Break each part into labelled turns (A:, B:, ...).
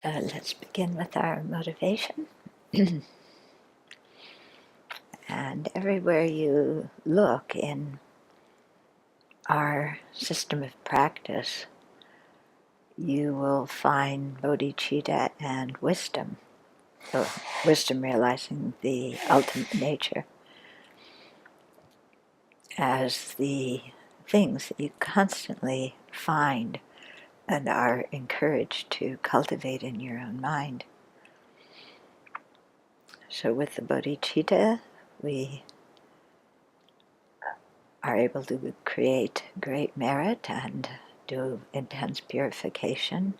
A: Let's begin with our motivation. And everywhere you look in our system of practice, you will find bodhicitta and wisdom. So wisdom realizing the ultimate nature as the things that you constantly find and are encouraged to cultivate in your own mind. So with the bodhicitta, we are able to create great merit and do intense purification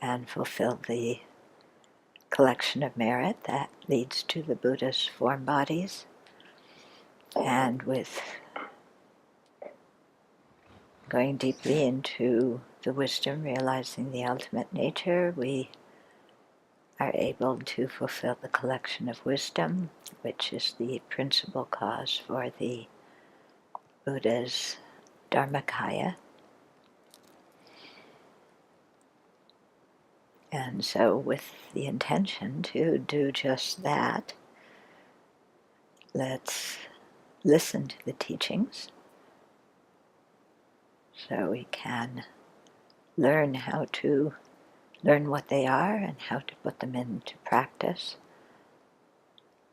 A: and fulfill the collection of merit that leads to the Buddha's form bodies. And with going deeply into the wisdom, realizing the ultimate nature, we are able to fulfill the collection of wisdom, which is the principal cause for the Buddha's Dharmakaya. And so with the intention to do just that, let's listen to the teachings so we can learn what they are and how to put them into practice,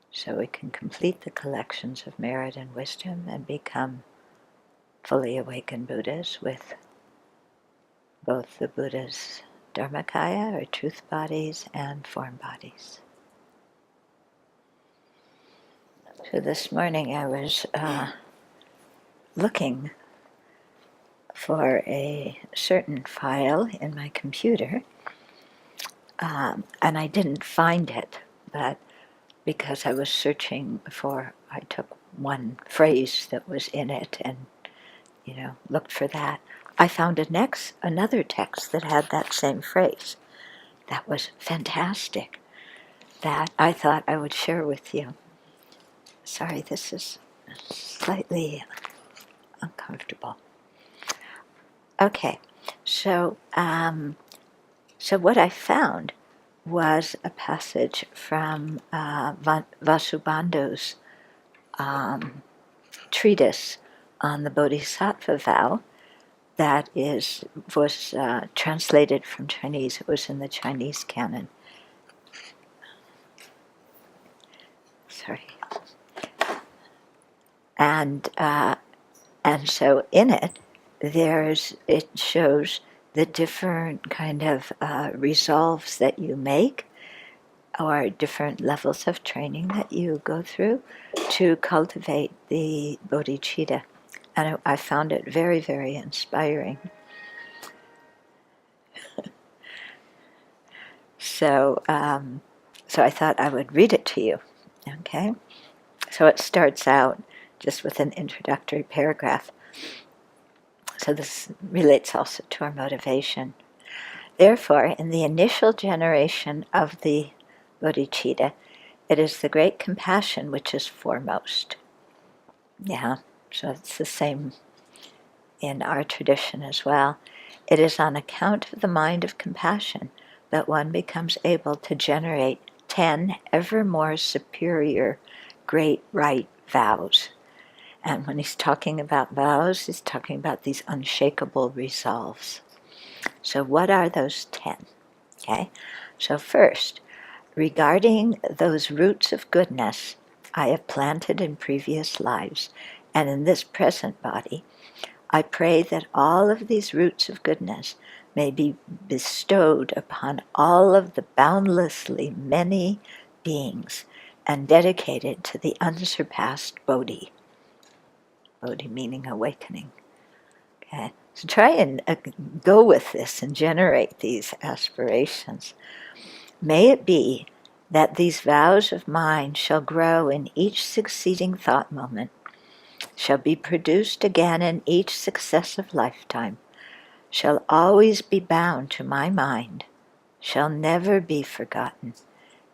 A: so we can complete the collections of merit and wisdom and become fully awakened Buddhas with both the Buddha's Dharmakaya, or truth bodies, and form bodies. So this morning I was looking for a certain file in my computer, and I didn't find it, but because I was searching I took one phrase that was in it and, looked for that. I found another text that had that same phrase. That was fantastic, that I thought I would share with you. Sorry, this is slightly uncomfortable. Okay, so what I found was a passage from Vasubandhu's treatise on the Bodhisattva vow that was translated from Chinese. It was in the Chinese canon. Sorry. And so in it, it shows the different kind of resolves that you make, or different levels of training that you go through to cultivate the bodhicitta. And I found it very, very inspiring. So I thought I would read it to you, okay? So it starts out just with an introductory paragraph. So this relates also to our motivation. Therefore, in the initial generation of the bodhicitta, it is the great compassion which is foremost. Yeah, so it's the same in our tradition as well. It is on account of the mind of compassion that one becomes able to generate 10 ever more superior great right vows. And when he's talking about vows, he's talking about these unshakable resolves. So what are those 10? Okay, so first, regarding those roots of goodness I have planted in previous lives and in this present body, I pray that all of these roots of goodness may be bestowed upon all of the boundlessly many beings and dedicated to the unsurpassed Bodhi. Bodhi meaning awakening. Okay, so try and go with this and generate these aspirations. May it be that these vows of mine shall grow in each succeeding thought moment, shall be produced again in each successive lifetime, shall always be bound to my mind, shall never be forgotten,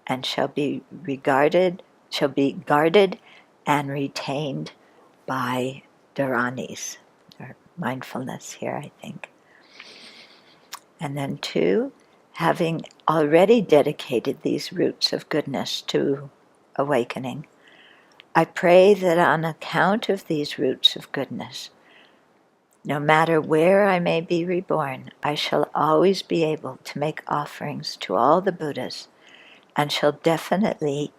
A: and shall be guarded and retained by dharanis, or mindfulness here, I think. And then 2, having already dedicated these roots of goodness to awakening, I pray that on account of these roots of goodness, no matter where I may be reborn, I shall always be able to make offerings to all the Buddhas, and shall definitely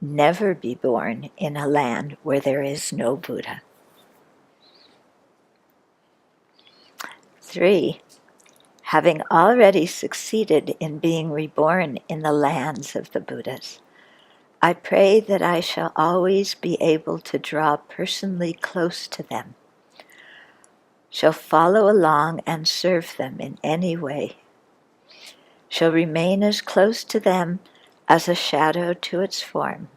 A: never be born in a land where there is no Buddha. 3, having already succeeded in being reborn in the lands of the Buddhas, I pray that I shall always be able to draw personally close to them, shall follow along and serve them in any way, shall remain as close to them as a shadow to its form,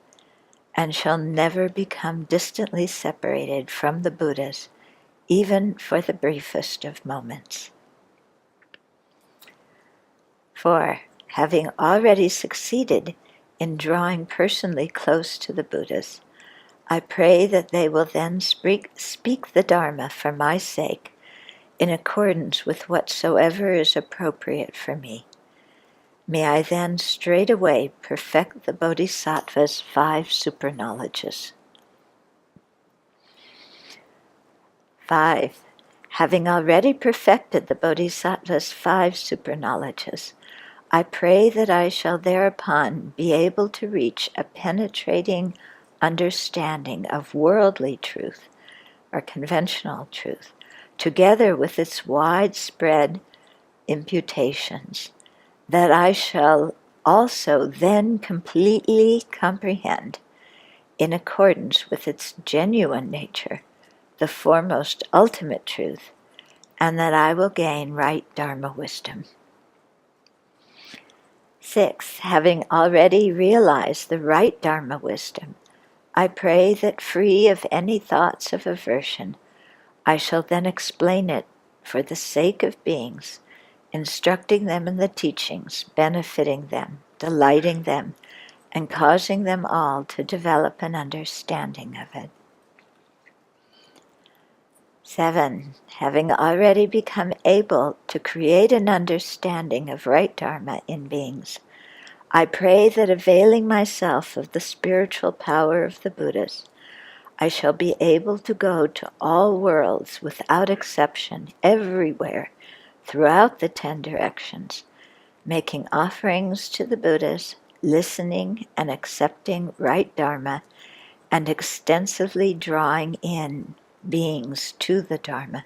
A: and shall never become distantly separated from the Buddhas, even for the briefest of moments. 4, having already succeeded in drawing personally close to the Buddhas, I pray that they will then speak the Dharma for my sake in accordance with whatsoever is appropriate for me. May I then straightway perfect the Bodhisattva's 5 superknowledges. 5, having already perfected the Bodhisattva's 5 superknowledges, I pray that I shall thereupon be able to reach a penetrating understanding of worldly truth, or conventional truth, together with its widespread imputations, that I shall also then completely comprehend, in accordance with its genuine nature, the foremost ultimate truth, and that I will gain right Dharma wisdom. 6, having already realized the right Dharma wisdom, I pray that free of any thoughts of aversion, I shall then explain it for the sake of beings, instructing them in the teachings, benefiting them, delighting them, and causing them all to develop an understanding of it. 7, having already become able to create an understanding of right Dharma in beings, I pray that availing myself of the spiritual power of the Buddhas, I shall be able to go to all worlds without exception, everywhere, throughout the 10 directions, making offerings to the Buddhas, listening and accepting right Dharma, and extensively drawing in beings to the Dharma.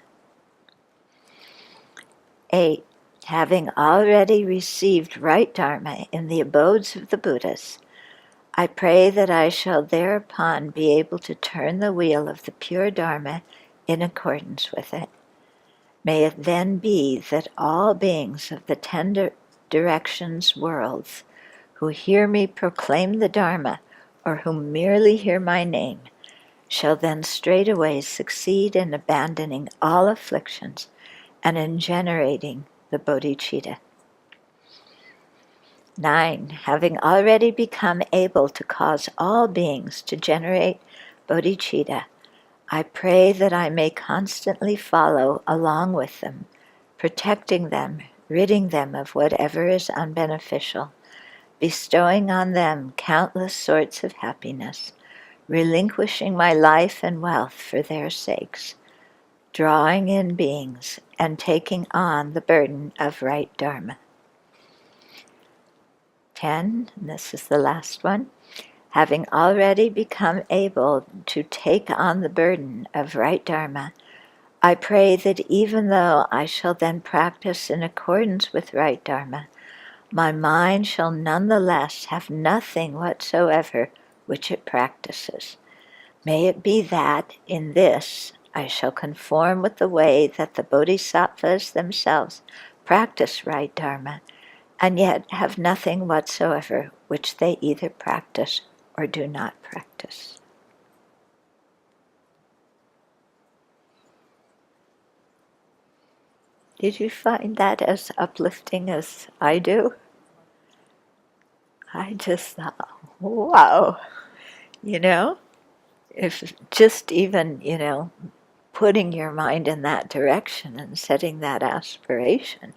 A: 8, having already received right Dharma in the abodes of the Buddhas, I pray that I shall thereupon be able to turn the wheel of the pure Dharma in accordance with it. May it then be that all beings of the 10 directions worlds who hear me proclaim the Dharma, or who merely hear my name, shall then straightway succeed in abandoning all afflictions and in generating the bodhicitta. 9, having already become able to cause all beings to generate bodhicitta, I pray that I may constantly follow along with them, protecting them, ridding them of whatever is unbeneficial, bestowing on them countless sorts of happiness, relinquishing my life and wealth for their sakes, drawing in beings and taking on the burden of right Dharma. 10, and this is the last one, having already become able to take on the burden of right Dharma, I pray that even though I shall then practice in accordance with right Dharma, my mind shall nonetheless have nothing whatsoever which it practices. May it be that, in this, I shall conform with the way that the Bodhisattvas themselves practice right Dharma, and yet have nothing whatsoever which they either practice or do not practice. Did you find that as uplifting as I do? I just thought, wow, if just even, putting your mind in that direction and setting that aspiration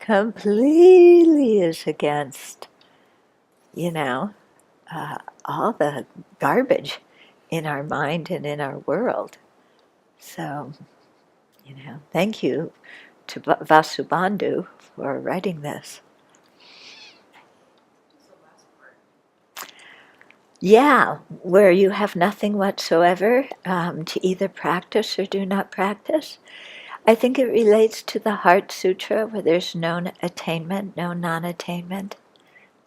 A: completely is against, all the garbage in our mind and in our world. So, thank you to Vasubandhu for writing this. Yeah, where you have nothing whatsoever to either practice or do not practice. I think it relates to the Heart Sutra where there's no attainment, no non-attainment.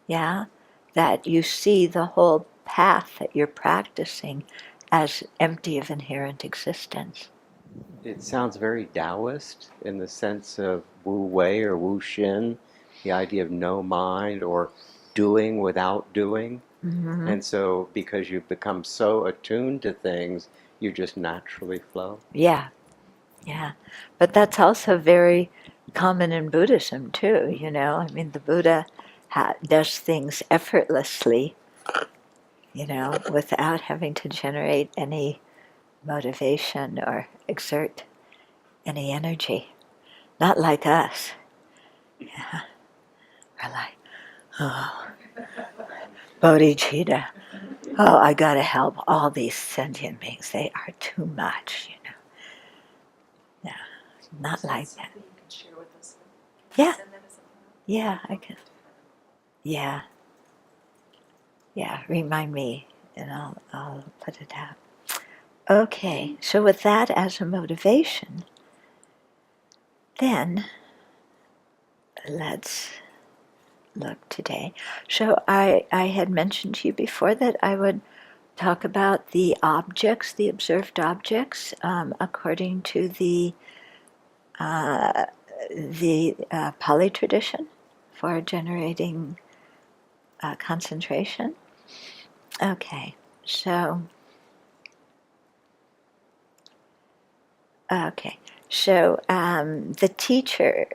A: Yeah, that you see the whole path that you're practicing as empty of inherent existence.
B: It sounds very Taoist in the sense of Wu Wei or Wu Xin, the idea of no mind or doing without doing.
A: Mm-hmm.
B: And so, because you've become so attuned to things, you just naturally flow.
A: Yeah, yeah. But that's also very common in Buddhism, too, I mean, the Buddha does things effortlessly, without having to generate any motivation or exert any energy. Not like us. Yeah. We're like, oh, bodhicitta. Oh, I gotta help all these sentient beings. They are too much, No, not like that.
C: You can share with us.
A: Yeah. Yeah, I can. Yeah. Yeah, remind me and I'll put it out. Okay, so with that as a motivation, then let's look today. So I had mentioned to you before that I would talk about the objects, the observed objects, according to the Pali tradition for generating concentration. Okay, so the teacher,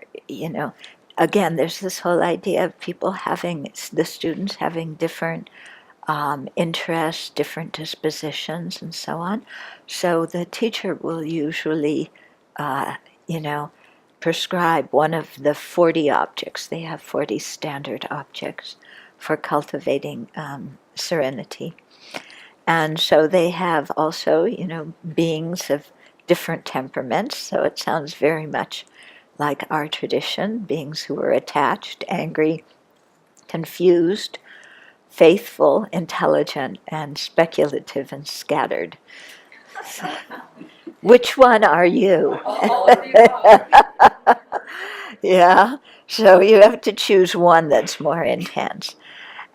A: again, there's this whole idea of people having, the students having different interests, different dispositions, and so on. So the teacher will usually, prescribe one of the 40 objects. They have 40 standard objects for cultivating serenity. And so they have also, beings of different temperaments. So it sounds very much like our tradition, beings who are attached, angry, confused, faithful, intelligent, and speculative and scattered. So, which one are you? Yeah, so you have to choose one that's more intense.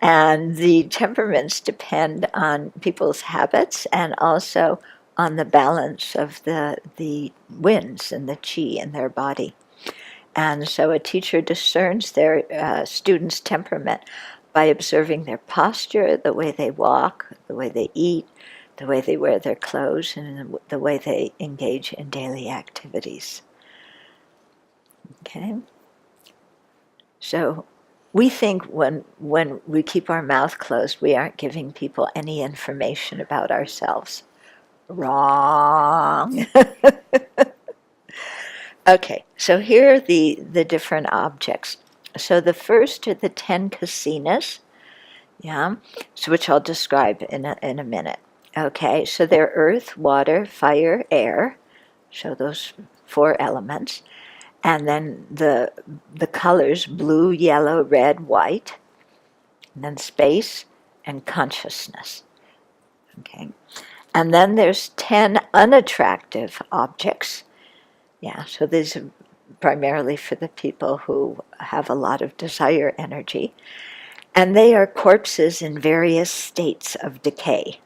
A: And the temperaments depend on people's habits and also on the balance of the winds and the chi in their body. And so a teacher discerns their student's temperament by observing their posture, the way they walk, the way they eat, the way they wear their clothes, and the way they engage in daily activities. Okay? So we think when we keep our mouth closed, we aren't giving people any information about ourselves. Wrong. Okay, so here are the different objects. So the first are the 10 kasinas, so which I'll describe in a minute. Okay, so they're earth, water, fire, air, so those 4 elements. And then the colors, blue, yellow, red, white, and then space and consciousness. Okay, and then there's 10 unattractive objects. So these are primarily for the people who have a lot of desire energy. And they are corpses in various states of decay.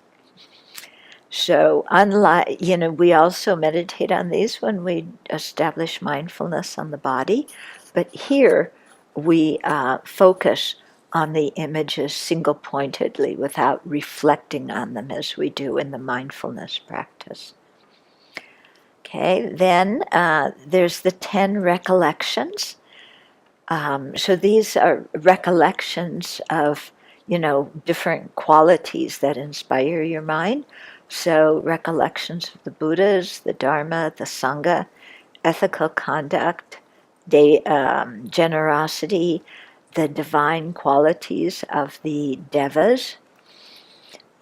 A: So unlike, we also meditate on these when we establish mindfulness on the body. But here we focus on the images single-pointedly without reflecting on them as we do in the mindfulness practice. Okay, then there's the 10 recollections. So these are recollections of, different qualities that inspire your mind. So recollections of the Buddhas, the Dharma, the Sangha, ethical conduct, generosity, the divine qualities of the devas,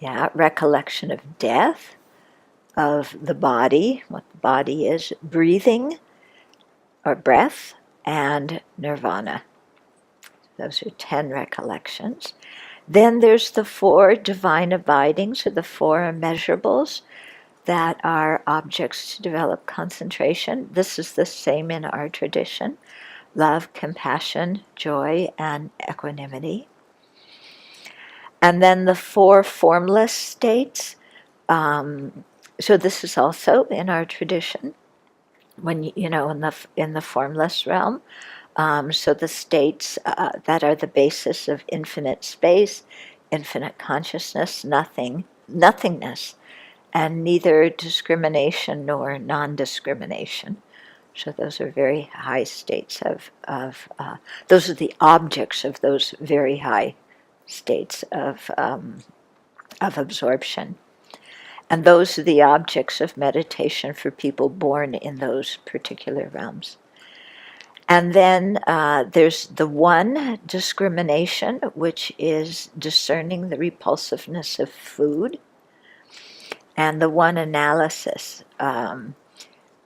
A: recollection of death, of the body, what the body is, breathing or breath, and nirvana. Those are 10 recollections. Then there's the 4 divine abidings, or the 4 immeasurables that are objects to develop concentration. This is the same in our tradition: love, compassion, joy, and equanimity. And then the 4 formless states. So this is also in our tradition, when in the formless realm. So the states that are the basis of infinite space, infinite consciousness, nothingness, and neither discrimination nor non-discrimination. So those are very high states those are the objects of those very high states of absorption. And those are the objects of meditation for people born in those particular realms. And then there's the 1 discrimination, which is discerning the repulsiveness of food. And the 1 analysis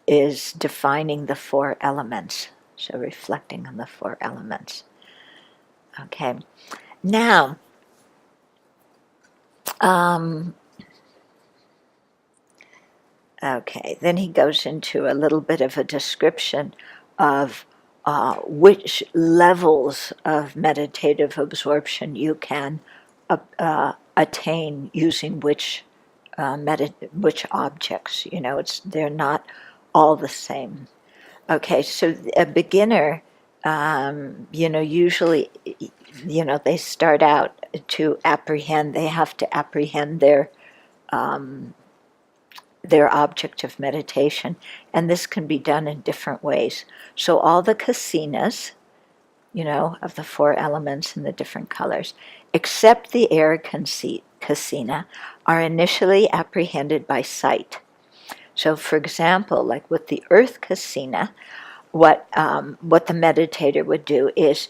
A: is defining the 4 elements, so reflecting on the 4 elements. Okay, now, then he goes into a little bit of a description of which levels of meditative absorption you can attain using which objects. They're not all the same. Okay, so a beginner, usually, they start out to apprehend. They have to apprehend their object of meditation, and this can be done in different ways. So all the kasinas, of the 4 elements and the different colors, except the air kasina, are initially apprehended by sight. So, for example, like with the earth kasina, what the meditator would do is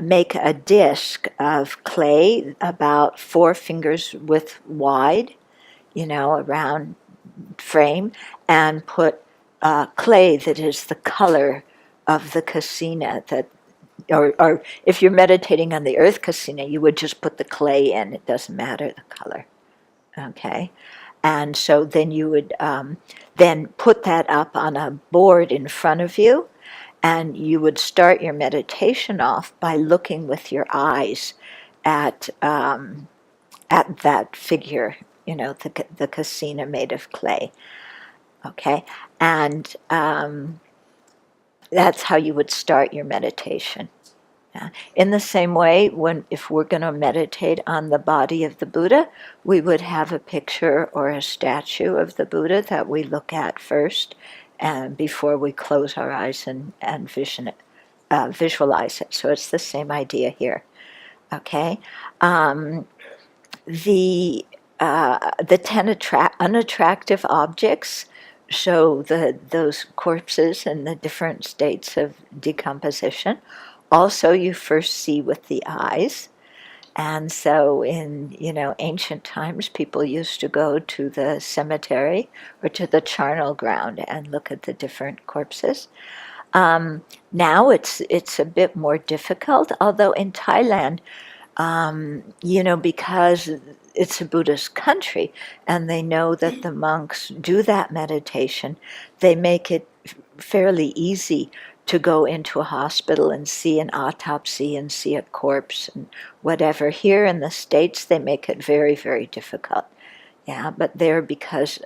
A: make a disc of clay about 4 fingers width wide, around frame, and put clay that is the color of the kasina, or if you're meditating on the earth kasina, you would just put the clay in. It doesn't matter the color. Okay, and so then you would then put that up on a board in front of you, and you would start your meditation off by looking with your eyes at that figure, the kasina made of clay. Okay, and that's how you would start your meditation. In the same way, if we're going to meditate on the body of the Buddha, we would have a picture or a statue of the Buddha that we look at first, and before we close our eyes and visualize it. So it's the same idea here. Okay, the 10 unattractive objects show those corpses and the different states of decomposition. Also, you first see with the eyes. And so in, ancient times, people used to go to the cemetery or to the charnel ground and look at the different corpses. Now it's a bit more difficult, although in Thailand, because it's a Buddhist country and they know that the monks do that meditation, they make it fairly easy to go into a hospital and see an autopsy and see a corpse and whatever. Here in the States, they make it very, very difficult. Yeah, but there, because,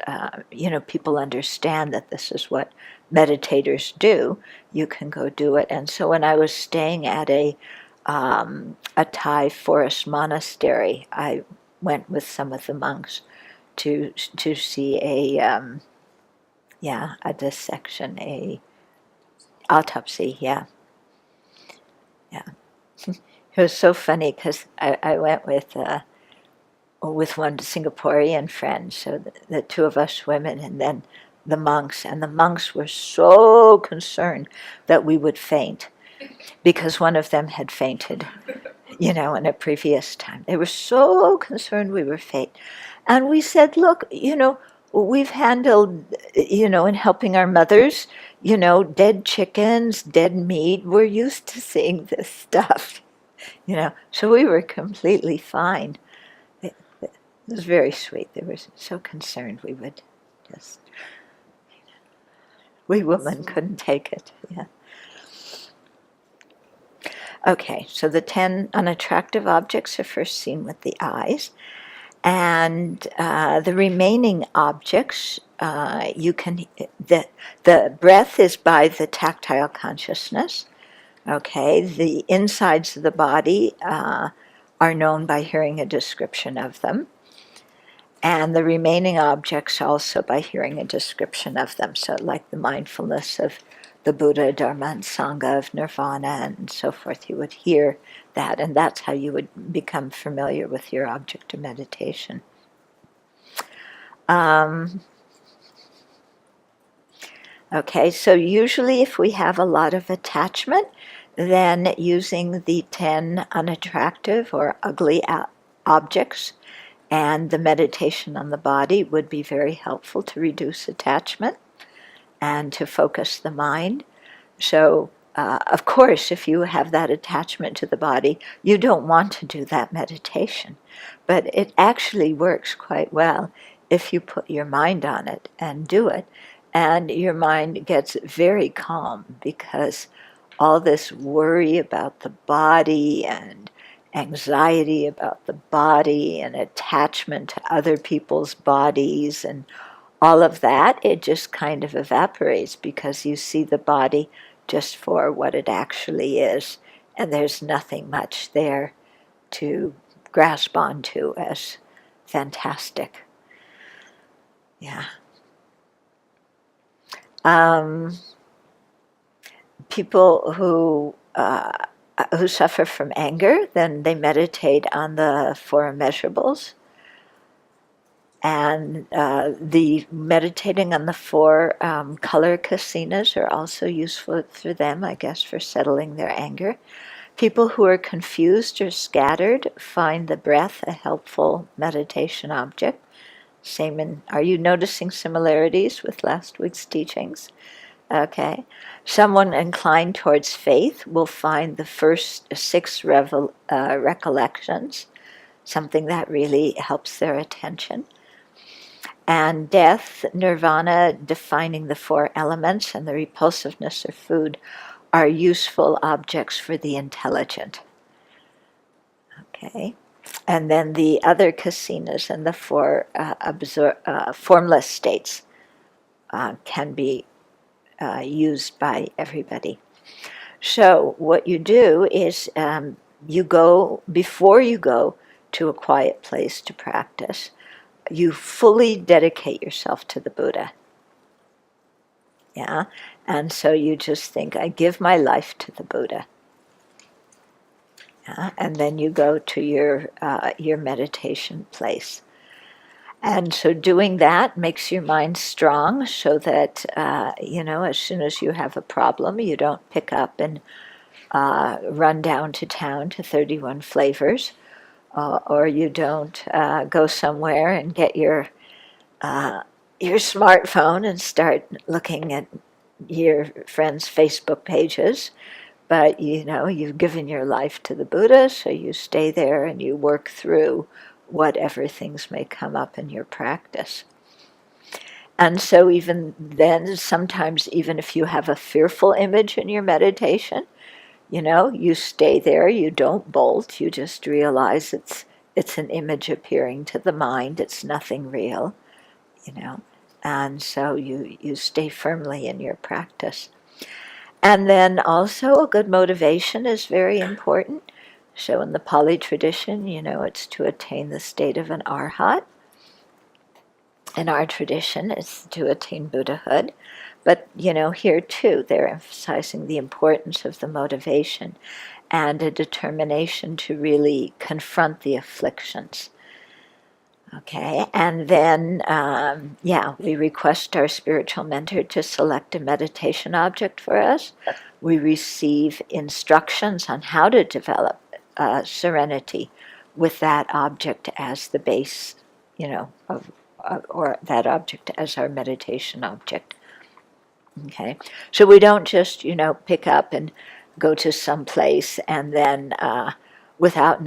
A: people understand that this is what meditators do, you can go do it. And so when I was staying at a Thai forest monastery, I went with some of the monks to see a dissection, a autopsy. Yeah. It was so funny because I went with one Singaporean friend, so the 2 of us women, and then the monks, and the monks were so concerned that we would faint, because one of them had fainted, in a previous time. They were so concerned we were faint. And we said, look, we've handled, in helping our mothers, dead chickens, dead meat. We're used to seeing this stuff, So we were completely fine. It was very sweet. They were so concerned we would just, we women couldn't take it. Yeah. Okay, so the 10 unattractive objects are first seen with the eyes. And the remaining objects, the breath is by the tactile consciousness. Okay, the insides of the body are known by hearing a description of them. And the remaining objects also by hearing a description of them. So like the mindfulness of the Buddha, Dharma, and Sangha, of nirvana, and so forth, you would hear that, and that's how you would become familiar with your object of meditation. Okay, so usually if we have a lot of attachment, then using the 10 unattractive or ugly objects and the meditation on the body would be very helpful to reduce attachment and to focus the mind. So, of course, if you have that attachment to the body, you don't want to do that meditation. But it actually works quite well if you put your mind on it and do it. And your mind gets very calm, because all this worry about the body and anxiety about the body and attachment to other people's bodies and all of that, it just kind of evaporates, because you see the body just for what it actually is, and there's nothing much there to grasp onto as fantastic. Yeah. People who suffer from anger, then they meditate on the 4 immeasurables. And the meditating on the 4 color kasinas are also useful for them, I guess, for settling their anger. People who are confused or scattered find the breath a helpful meditation object. Are you noticing similarities with last week's teachings? Okay. Someone inclined towards faith will find the first 6 recollections, something that really helps their attention. And death, nirvana, defining the 4 elements, and the repulsiveness of food are useful objects for the intelligent. Okay. And then the other kasinas and the 4 formless states can be used by everybody. So what you do is before you go to a quiet place to practice, you fully dedicate yourself to the Buddha. Yeah? And so you just think, I give my life to the Buddha. Yeah? And then you go to your meditation place. And so doing that makes your mind strong, so that, as soon as you have a problem, you don't pick up and run down to town to 31 flavors, or you don't go somewhere and get your smartphone and start looking at your friends' Facebook pages. But, you've given your life to the Buddha, so you stay there and you work through whatever things may come up in your practice. And so even then, sometimes even if you have a fearful image in your meditation, you stay there, you don't bolt, you just realize it's an image appearing to the mind, it's nothing real, and so you stay firmly in your practice. And then also a good motivation is very important. So in the Pali tradition, it's to attain the state of an arhat. In our tradition, it's to attain Buddhahood. But, here too, they're emphasizing the importance of the motivation and a determination to really confront the afflictions. Okay, and then, we request our spiritual mentor to select a meditation object for us. We receive instructions on how to develop serenity with that object as the base, or that object as our meditation object. Okay, so we don't just, pick up and go to some place and then without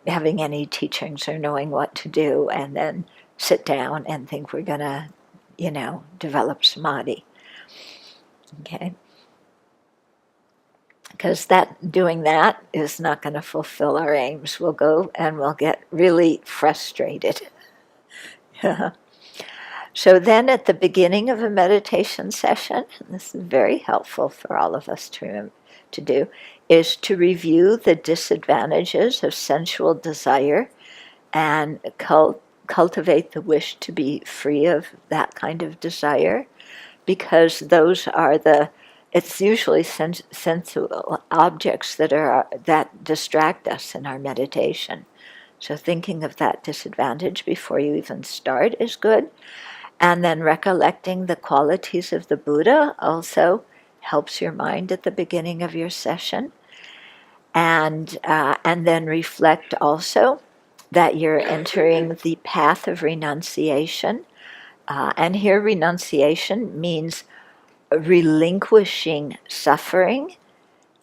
A: having any teachings or knowing what to do, and then sit down and think we're going to, develop samadhi. Okay? Because doing that is not going to fulfill our aims. We'll go and we'll get really frustrated. So then at the beginning of a meditation session, and this is very helpful for all of us to do, is to review the disadvantages of sensual desire and cultivate the wish to be free of that kind of desire, because those are it's usually sensual objects that distract us in our meditation. So thinking of that disadvantage before you even start is good. And then recollecting the qualities of the Buddha also helps your mind at the beginning of your session. And then reflect also that you're entering the path of renunciation. And here renunciation means relinquishing suffering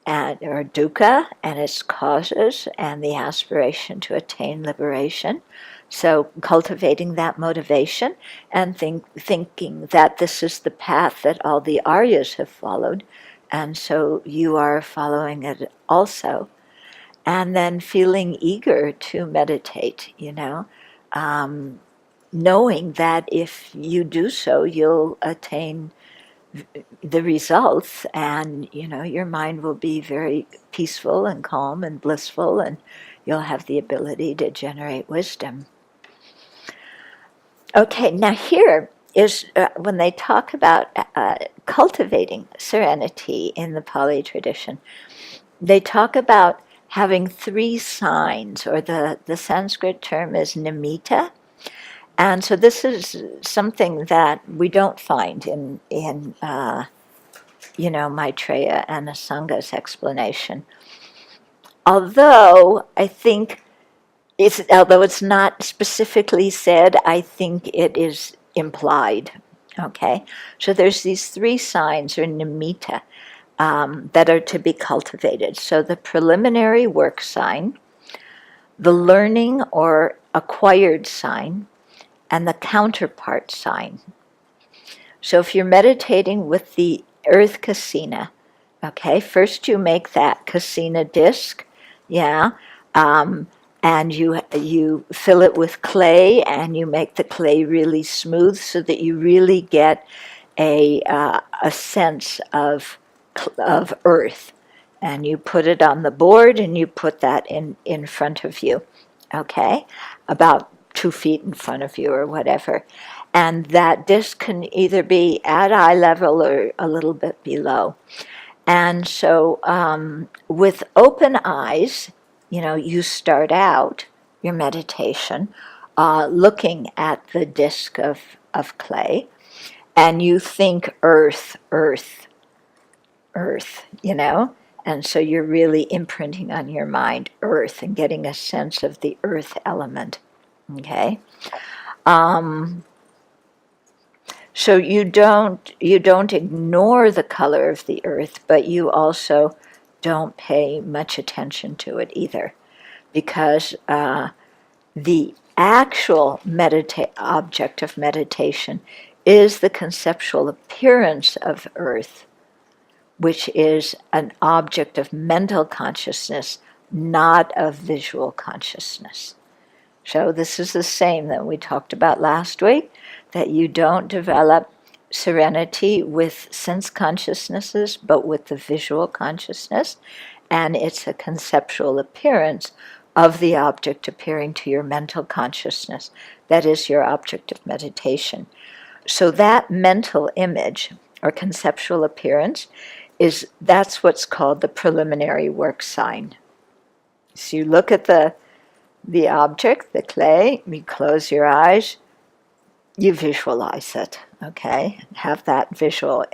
A: or dukkha and its causes and the aspiration to attain liberation. So cultivating that motivation and thinking that this is the path that all the Aryas have followed, and so you are following it also. And then feeling eager to meditate, knowing that if you do so, you'll attain the results, and your mind will be very peaceful and calm and blissful, and you'll have the ability to generate wisdom. Okay, now here is when they talk about cultivating serenity in the Pali tradition, they talk about having 3 signs, or the Sanskrit term is nimitta. And so this is something that we don't find in Maitreya and Asanga's explanation. Although I think although it's not specifically said, I think it is implied. Okay, so there's these 3 signs, or nimitta, that are to be cultivated. So the preliminary work sign, the learning or acquired sign, and the counterpart sign. So if you're meditating with the earth kasina, okay, first you make that kasina disc, and you fill it with clay, and you make the clay really smooth so that you really get a sense of earth. And you put it on the board, and you put that in front of you, okay, about 2 feet in front of you or whatever. And that disc can either be at eye level or a little bit below. And so with open eyes, you start out your meditation looking at the disc of clay, and you think earth, earth, earth, and so you're really imprinting on your mind earth and getting a sense of the earth element. Okay, so you don't ignore the color of the earth, but you also don't pay much attention to it either, because the actual object of meditation is the conceptual appearance of earth, which is an object of mental consciousness, not of visual consciousness. So this is the same that we talked about last week, that you don't develop serenity with sense consciousnesses, but with the visual consciousness, and it's a conceptual appearance of the object appearing to your mental consciousness. That is your object of meditation. So that mental image, or conceptual appearance, that's what's called the preliminary work sign. So you look at the the object, the clay, you close your eyes, you visualize it, okay? Have that visual,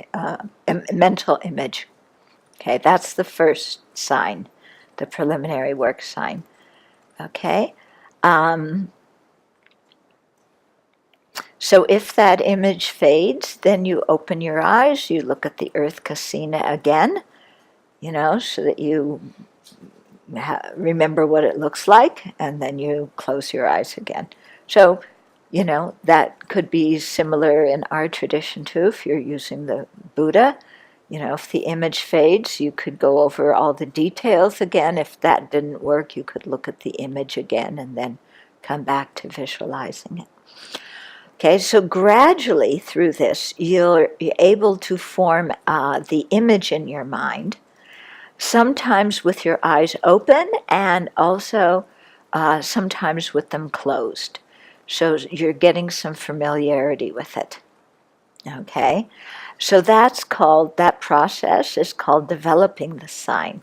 A: mental image. Okay, that's the first sign, the preliminary work sign. Okay? So if that image fades, then you open your eyes, you look at the earth kasina again, so that you remember what it looks like, and then you close your eyes again. So, that could be similar in our tradition too, if you're using the Buddha. If the image fades, you could go over all the details again. If that didn't work, you could look at the image again and then come back to visualizing it. Okay, so gradually through this, you're able to form the image in your mind, sometimes with your eyes open and also sometimes with them closed. So you're getting some familiarity with it. Okay, so that process is called developing the sign.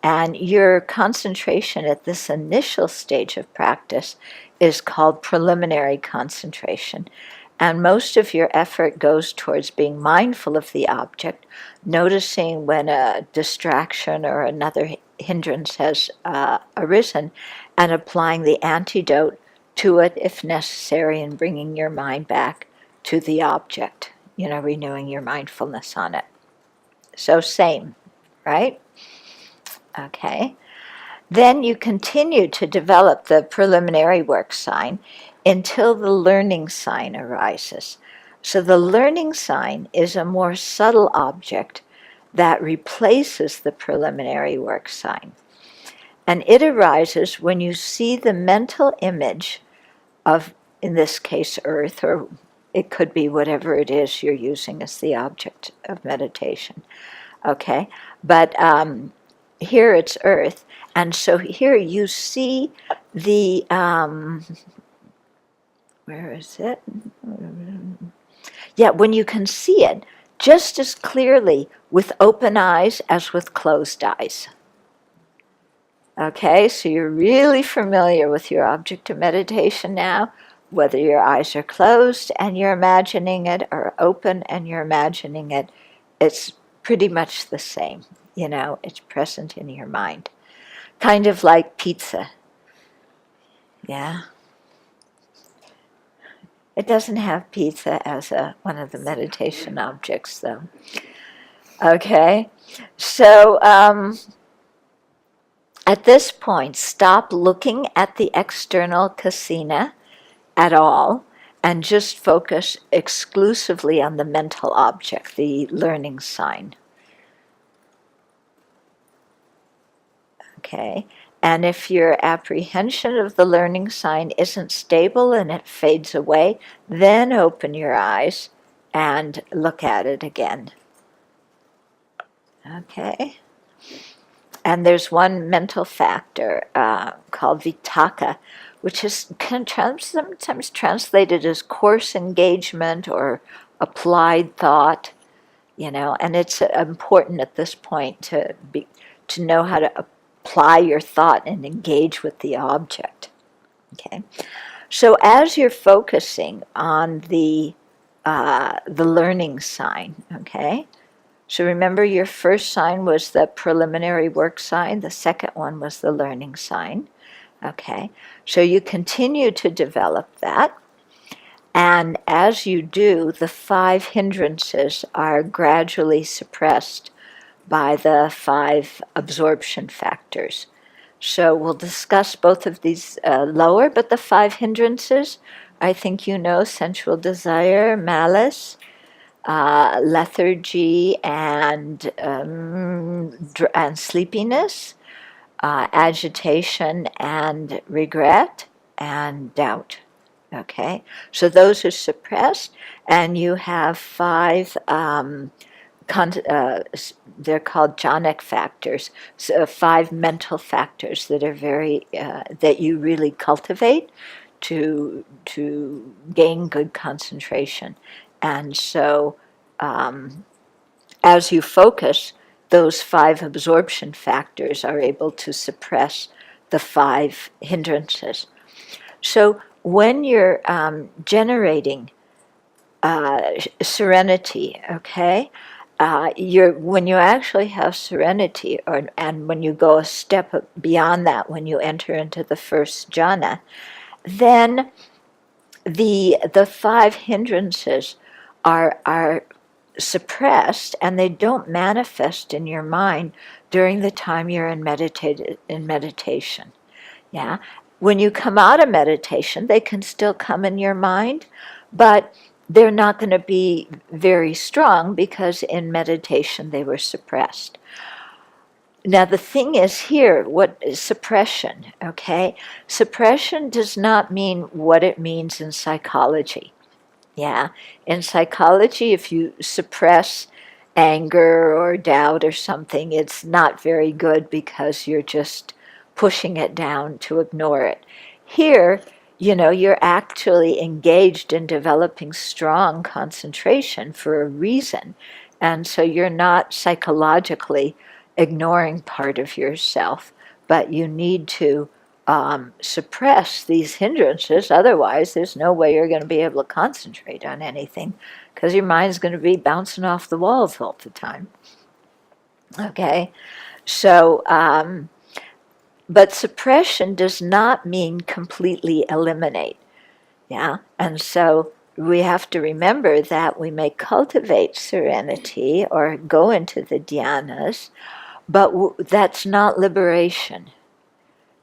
A: And your concentration at this initial stage of practice is called preliminary concentration. And most of your effort goes towards being mindful of the object, noticing when a distraction or another hindrance has arisen, and applying the antidote to it if necessary, and bringing your mind back to the object, renewing your mindfulness on it. So same, right? Okay. Then you continue to develop the preliminary work sign until the learning sign arises. So the learning sign is a more subtle object that replaces the preliminary work sign. And it arises when you see the mental image of, in this case, earth, or it could be whatever it is you're using as the object of meditation. Okay? But here it's earth. And so here you see the, where is it? Yeah, when you can see it just as clearly with open eyes as with closed eyes. Okay, so you're really familiar with your object of meditation now, whether your eyes are closed and you're imagining it or open and you're imagining it, it's pretty much the same. It's present in your mind. Kind of like pizza. Yeah. It doesn't have pizza as one of the meditation objects, though. Okay, so at this point, stop looking at the external kasina at all and just focus exclusively on the mental object, the learning sign. Okay, and if your apprehension of the learning sign isn't stable and it fades away, then open your eyes and look at it again. Okay. And there's one mental factor called vitakka, which is sometimes translated as coarse engagement or applied thought, and it's important at this point to know how to apply your thought and engage with the object. Okay, so as you're focusing on the learning sign, okay. So remember, your first sign was the preliminary work sign. The second one was the learning sign. Okay, so you continue to develop that. And as you do, the 5 hindrances are gradually suppressed by the 5 absorption factors. So we'll discuss both of these lower, but the 5 hindrances, I think sensual desire, malice, lethargy, and sleepiness, agitation and regret, and doubt. Okay, so those are suppressed, and you have 5. They're called jhanic factors. So 5 mental factors that are very that you really cultivate to gain good concentration. And so, as you focus, those 5 absorption factors are able to suppress the 5 hindrances. So when you're generating serenity, okay, when you actually have serenity, and when you go a step beyond that, when you enter into the first jhana, then the 5 hindrances are suppressed, and they don't manifest in your mind during the time you're in meditation. Yeah, when you come out of meditation, they can still come in your mind, but they're not going to be very strong because in meditation they were suppressed. Now the thing is here, what is suppression? Okay, suppression does not mean what it means in psychology. Yeah, in psychology, if you suppress anger or doubt or something, it's not very good because you're just pushing it down to ignore it. Here, you're actually engaged in developing strong concentration for a reason. And so you're not psychologically ignoring part of yourself, but you need to suppress these hindrances. Otherwise, there's no way you're going to be able to concentrate on anything because your mind's going to be bouncing off the walls all the time. Okay? So, but suppression does not mean completely eliminate. Yeah? And so we have to remember that we may cultivate serenity or go into the dhyanas, but that's not liberation.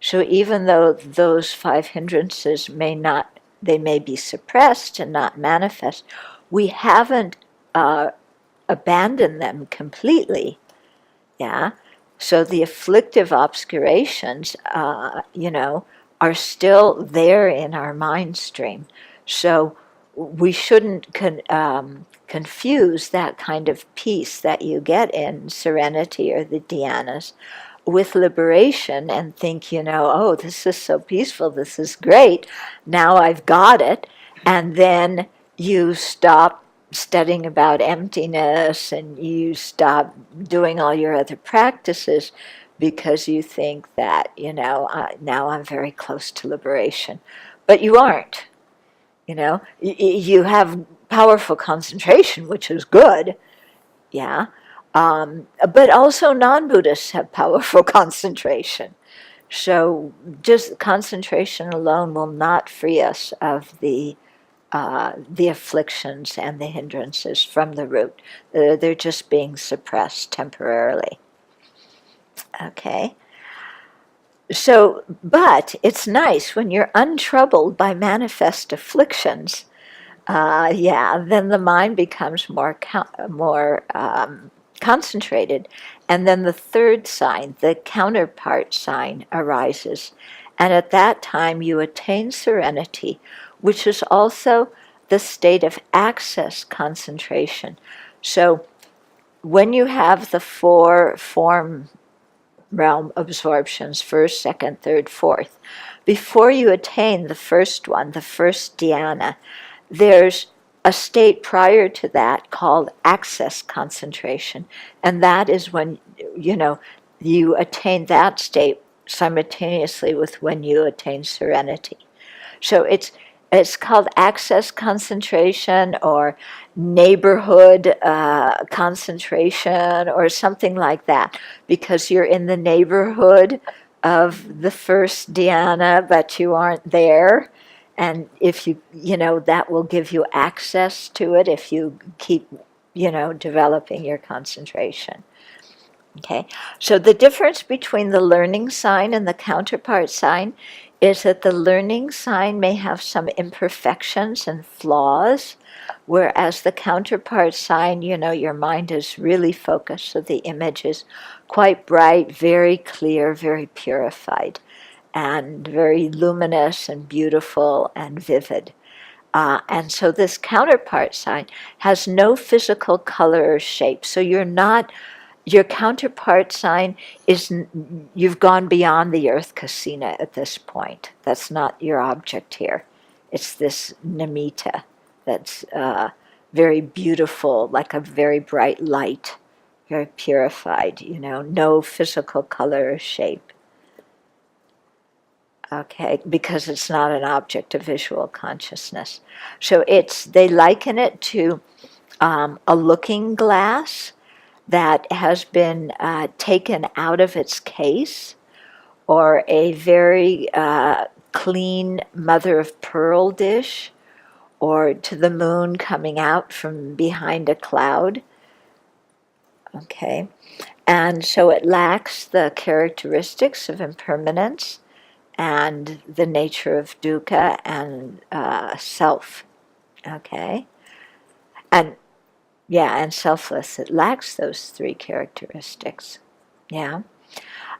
A: So even though those 5 hindrances they may be suppressed and not manifest, we haven't abandoned them completely. Yeah. So the afflictive obscurations, are still there in our mind stream. So we shouldn't confuse that kind of peace that you get in serenity or the dhyanas with liberation and think, oh, this is so peaceful, this is great, now I've got it. And then you stop studying about emptiness and you stop doing all your other practices because you think that, now I'm very close to liberation. But you aren't. You have powerful concentration, which is good. Yeah. But also non-Buddhists have powerful concentration. So just concentration alone will not free us of the afflictions and the hindrances from the root. They're just being suppressed temporarily. Okay. So, but it's nice when you're untroubled by manifest afflictions. Then the mind becomes more concentrated, and then the third sign, the counterpart sign, arises, and at that time you attain serenity, which is also the state of access concentration. So when you have the 4 form realm absorptions, first, second, third, fourth, before you attain the first one, the first dhyana, there's a state prior to that called access concentration, and that is when you attain that state simultaneously with when you attain serenity. So it's called access concentration or neighborhood concentration or something like that, because you're in the neighborhood of the first dhyana, but you aren't there. And if that will give you access to it if you keep, developing your concentration. Okay, so the difference between the learning sign and the counterpart sign is that the learning sign may have some imperfections and flaws, whereas the counterpart sign, your mind is really focused, so the image is quite bright, very clear, very purified, and very luminous and beautiful and vivid. And so this counterpart sign has no physical color or shape. So your counterpart sign you've gone beyond the earth kasina at this point. That's not your object here. It's this nimitta that's very beautiful, like a very bright light, very purified, no physical color or shape. Okay, because it's not an object of visual consciousness. So they liken it to a looking glass that has been taken out of its case, or a very clean mother of pearl dish, or to the moon coming out from behind a cloud. Okay, and so it lacks the characteristics of impermanence and the nature of dukkha and self. Okay, and yeah, and selfless. It lacks those three characteristics. Yeah.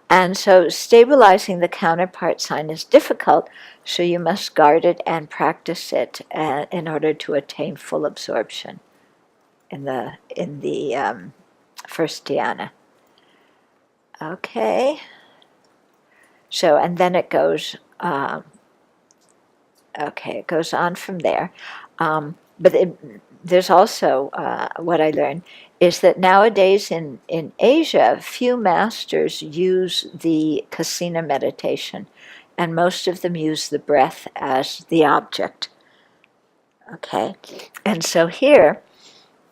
A: And so stabilizing the counterpart sign is difficult, so you must guard it and practice it in order to attain full absorption in the first dhyana. Okay. So, and then it goes, it goes on from there. There's also what I learned is that nowadays in Asia, few masters use the kasina meditation, and most of them use the breath as the object. Okay, and so here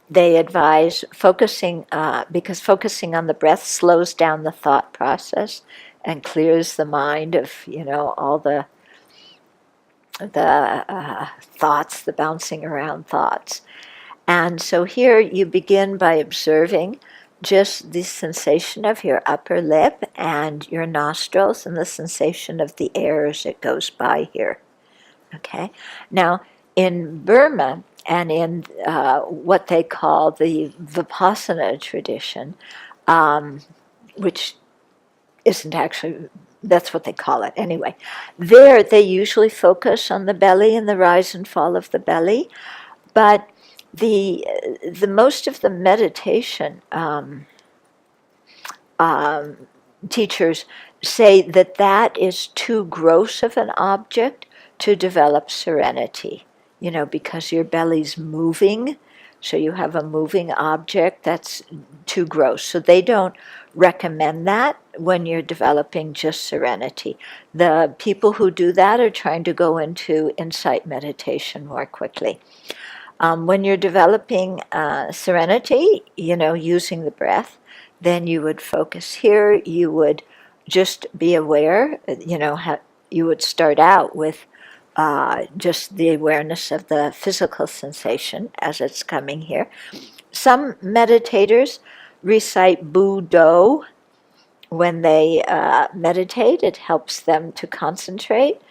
A: they advise focusing, because focusing on the breath slows down the thought process and clears the mind of, all the thoughts, the bouncing around thoughts. And so here you begin by observing just the sensation of your upper lip and your nostrils and the sensation of the air as it goes by here. Okay? Now, in Burma and in what they call the Vipassana tradition, which isn't actually, that's what they call it anyway. There, they usually focus on the belly and the rise and fall of the belly, but the most of the meditation teachers say that is too gross of an object to develop serenity, because your belly's moving, so you have a moving object that's too gross. So they don't recommend that when you're developing just serenity. The people who do that are trying to go into insight meditation more quickly. When you're developing serenity, using the breath, then you would focus here. You would just be aware, you would start out with just the awareness of the physical sensation as it's coming here. Some meditators recite Bu-Do when they meditate. It helps them to concentrate.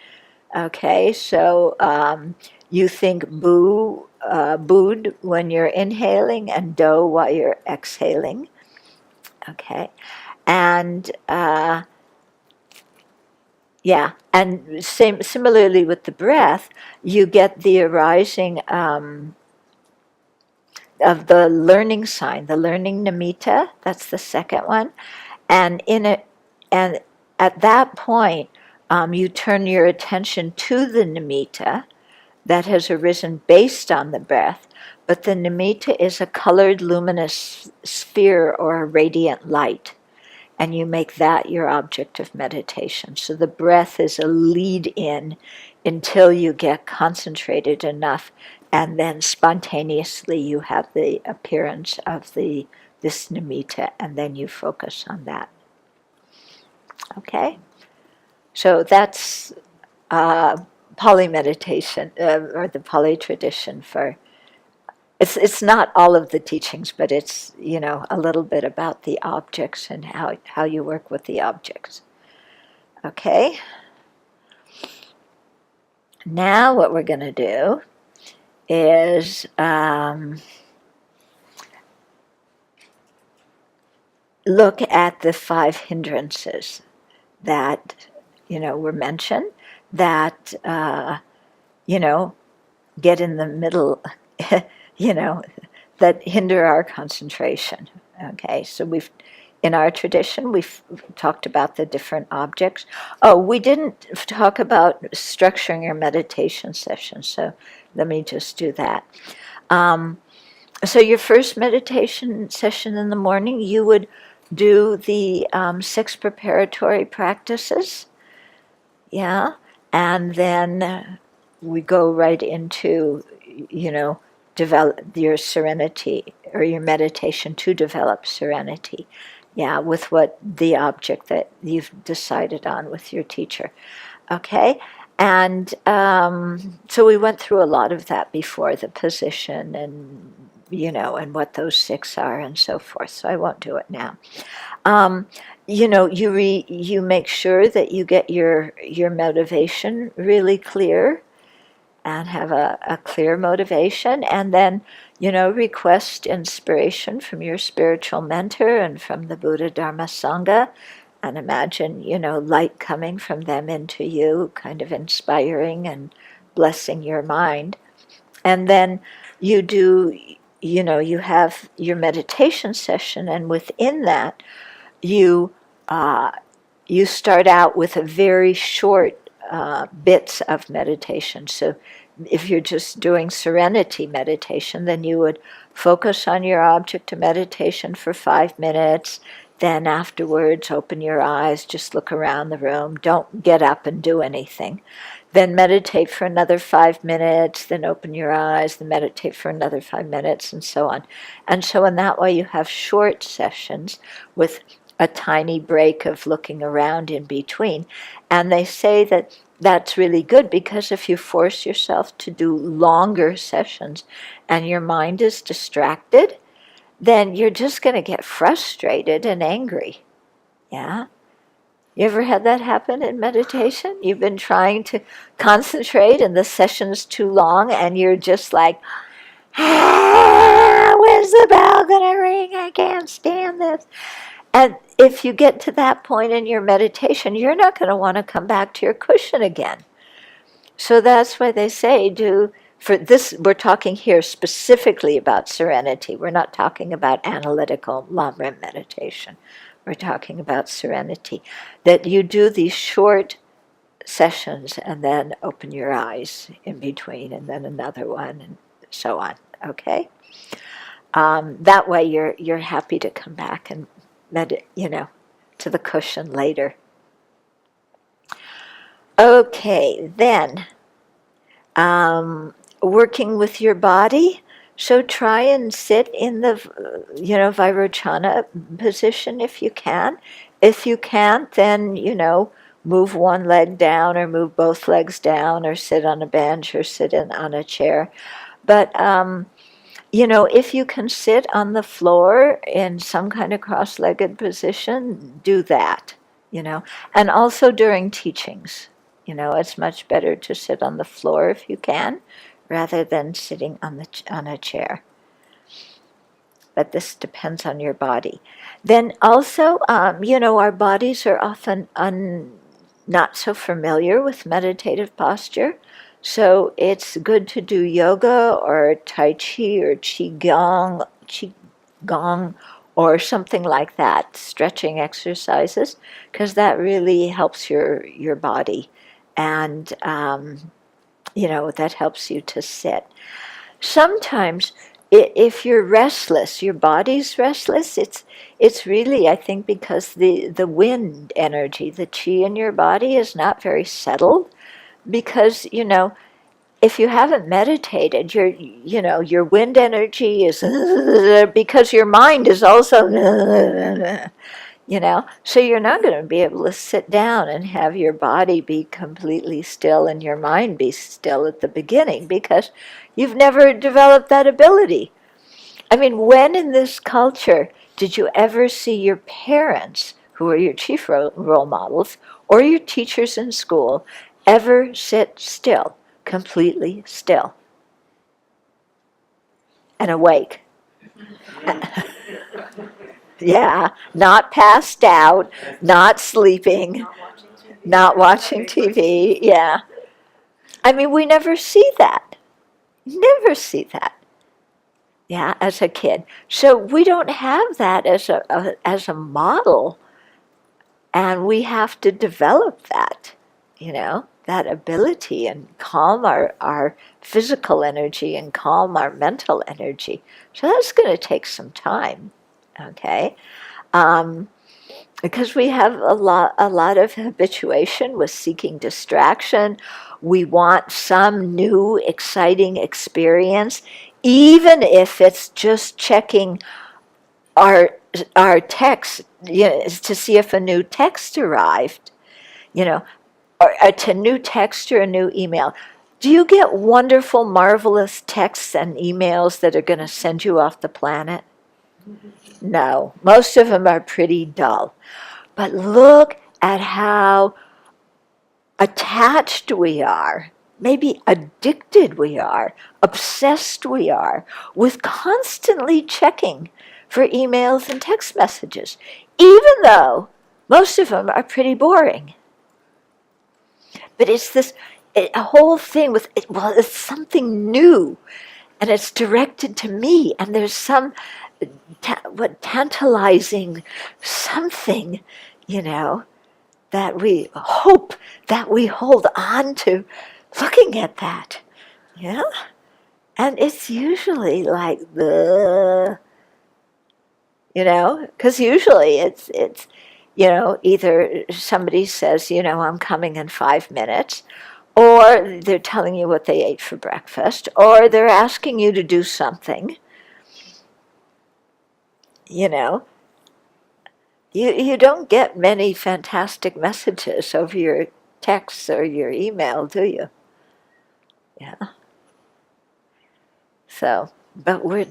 A: Okay, so you think Bud when you're inhaling and Do while you're exhaling. Okay, and similarly with the breath, you get the arising of the learning sign, the learning nimitta. That's the second one, and at that point, you turn your attention to the nimitta that has arisen based on the breath, but the nimitta is a colored luminous sphere or a radiant light, and you make that your object of meditation. So the breath is a lead-in until you get concentrated enough, and then spontaneously you have the appearance of this nimitta, and then you focus on that. Okay? So that's Pali meditation, or the Pali tradition for, it's not all of the teachings, but it's, a little bit about the objects and how you work with the objects. Okay? Now what we're going to do is look at the 5 hindrances that, were mentioned, that, get in the middle, that hinder our concentration. Okay, so in our tradition, we've talked about the different objects. Oh, we didn't talk about structuring your meditation session, so let me just do that. So your first meditation session in the morning, you would do the 6 preparatory practices. yeah, and then we go right into, develop your serenity or your meditation to develop serenity. Yeah, with what the object that you've decided on with your teacher. Okay, and so we went through a lot of that before, the position and and what those 6 are and so forth. So I won't do it now. Um, you make sure that you get your motivation really clear and have a clear motivation, and then request inspiration from your spiritual mentor and from the Buddha Dharma Sangha, and imagine light coming from them into you, kind of inspiring and blessing your mind. And then you do, you have your meditation session, and within that you uh, you start out with a very short bits of meditation. So if you're just doing serenity meditation, then you would focus on your object of meditation for 5 minutes. Then afterwards, open your eyes, just look around the room. Don't get up and do anything. Then meditate for another 5 minutes, then open your eyes, then meditate for another 5 minutes, and so on. And so in that way you have short sessions with a tiny break of looking around in between. And they say that that's really good, because if you force yourself to do longer sessions and your mind is distracted, then you're just going to get frustrated and angry. Yeah? You ever had that happen in meditation? You've been trying to concentrate and the session's too long and you're just like, when's the bell going to ring? I can't stand this. And if you get to that point in your meditation, you're not going to want to come back to your cushion again. So that's why they say for this, we're talking here specifically about serenity. We're not talking about analytical Lamrim meditation. We're talking about serenity. That you do these short sessions and then open your eyes in between, and then another one, and so on. Okay? That way you're happy to come back and to the cushion later. Okay, then working with your body. So try and sit in the Vairochana position if you can. If you can't, then move one leg down or move both legs down, or sit on a bench or sit on a chair. But if you can sit on the floor in some kind of cross-legged position, do that, And also during teachings, it's much better to sit on the floor if you can, rather than sitting on a chair. But this depends on your body. Then also, our bodies are often not so familiar with meditative posture. So it's good to do yoga or Tai Chi or Qigong or something like that, stretching exercises, because that really helps your body, and that helps you to sit. Sometimes if you're restless, your body's restless, it's really, I think, because the wind energy, the chi in your body is not very settled. Because, if you haven't meditated, your wind energy is, because your mind is also, so you're not going to be able to sit down and have your body be completely still and your mind be still at the beginning, because you've never developed that ability. I mean, when in this culture did you ever see your parents, who are your chief role models, or your teachers in school, ever sit still, completely still and awake? Yeah, not passed out, not sleeping, not watching TV. Yeah. I mean, we never see that. Never see that. Yeah, as a kid. So we don't have that as a model, and we have to develop that, that ability, and calm our physical energy and calm our mental energy. So that's going to take some time, okay? Because we have a lot of habituation with seeking distraction. We want some new exciting experience, even if it's just checking our text, to see if a new text arrived, or to new text or a new email. Do you get wonderful, marvelous texts and emails that are going to send you off the planet? No, most of them are pretty dull. But look at how attached we are, maybe addicted we are, obsessed we are with constantly checking for emails and text messages, even though most of them are pretty boring. But it's this a whole thing with, well, it's something new, and it's directed to me, and there's some tantalizing something, that we hope that we hold on to looking at that. Yeah? And it's usually like because usually it's either somebody says, I'm coming in 5 minutes, or they're telling you what they ate for breakfast, or they're asking you to do something. You don't get many fantastic messages over your text or your email, do you? Yeah. So, but we're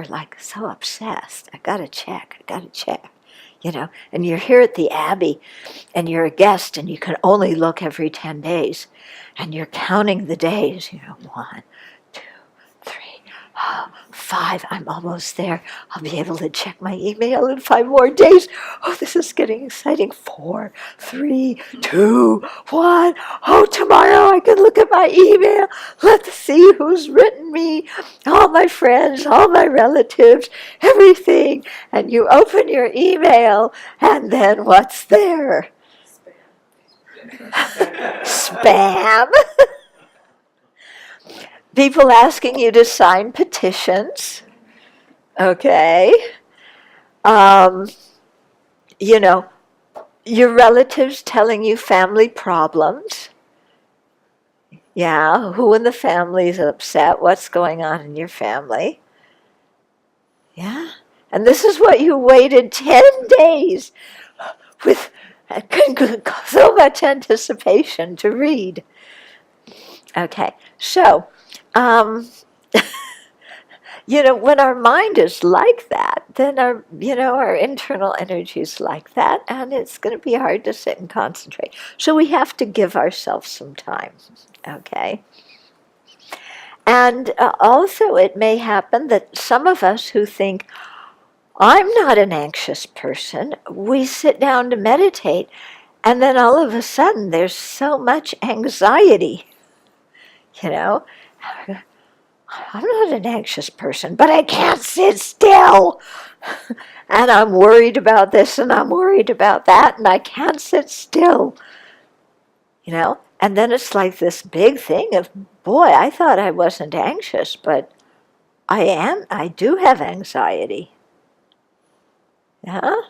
A: like so obsessed. I gotta check. And you're here at the Abbey, and you're a guest, and you can only look every 10 days, and you're counting the days. 1, 2, 3, 5. I'm almost there. I'll be able to check my email in 5 more days. Oh, this is getting exciting. 4, 3, 2, 1. Oh, tomorrow I can look at my email. Let's see who's written me. All my friends, all my relatives, everything. And you open your email, and then what's there? Spam. People asking you to sign petitions, okay? Your relatives telling you family problems. Yeah, who in the family is upset? What's going on in your family? Yeah, and this is what you waited 10 days with so much anticipation to read. Okay, so when our mind is like that, then our internal energy is like that, and it's going to be hard to sit and concentrate. So we have to give ourselves some time, okay? And also it may happen that some of us who think, I'm not an anxious person, we sit down to meditate, and then all of a sudden there's so much anxiety, I'm not an anxious person, but I can't sit still. And I'm worried about this and I'm worried about that, and I can't sit still. And then it's like this big thing of, boy, I thought I wasn't anxious, but I do have anxiety. Yeah?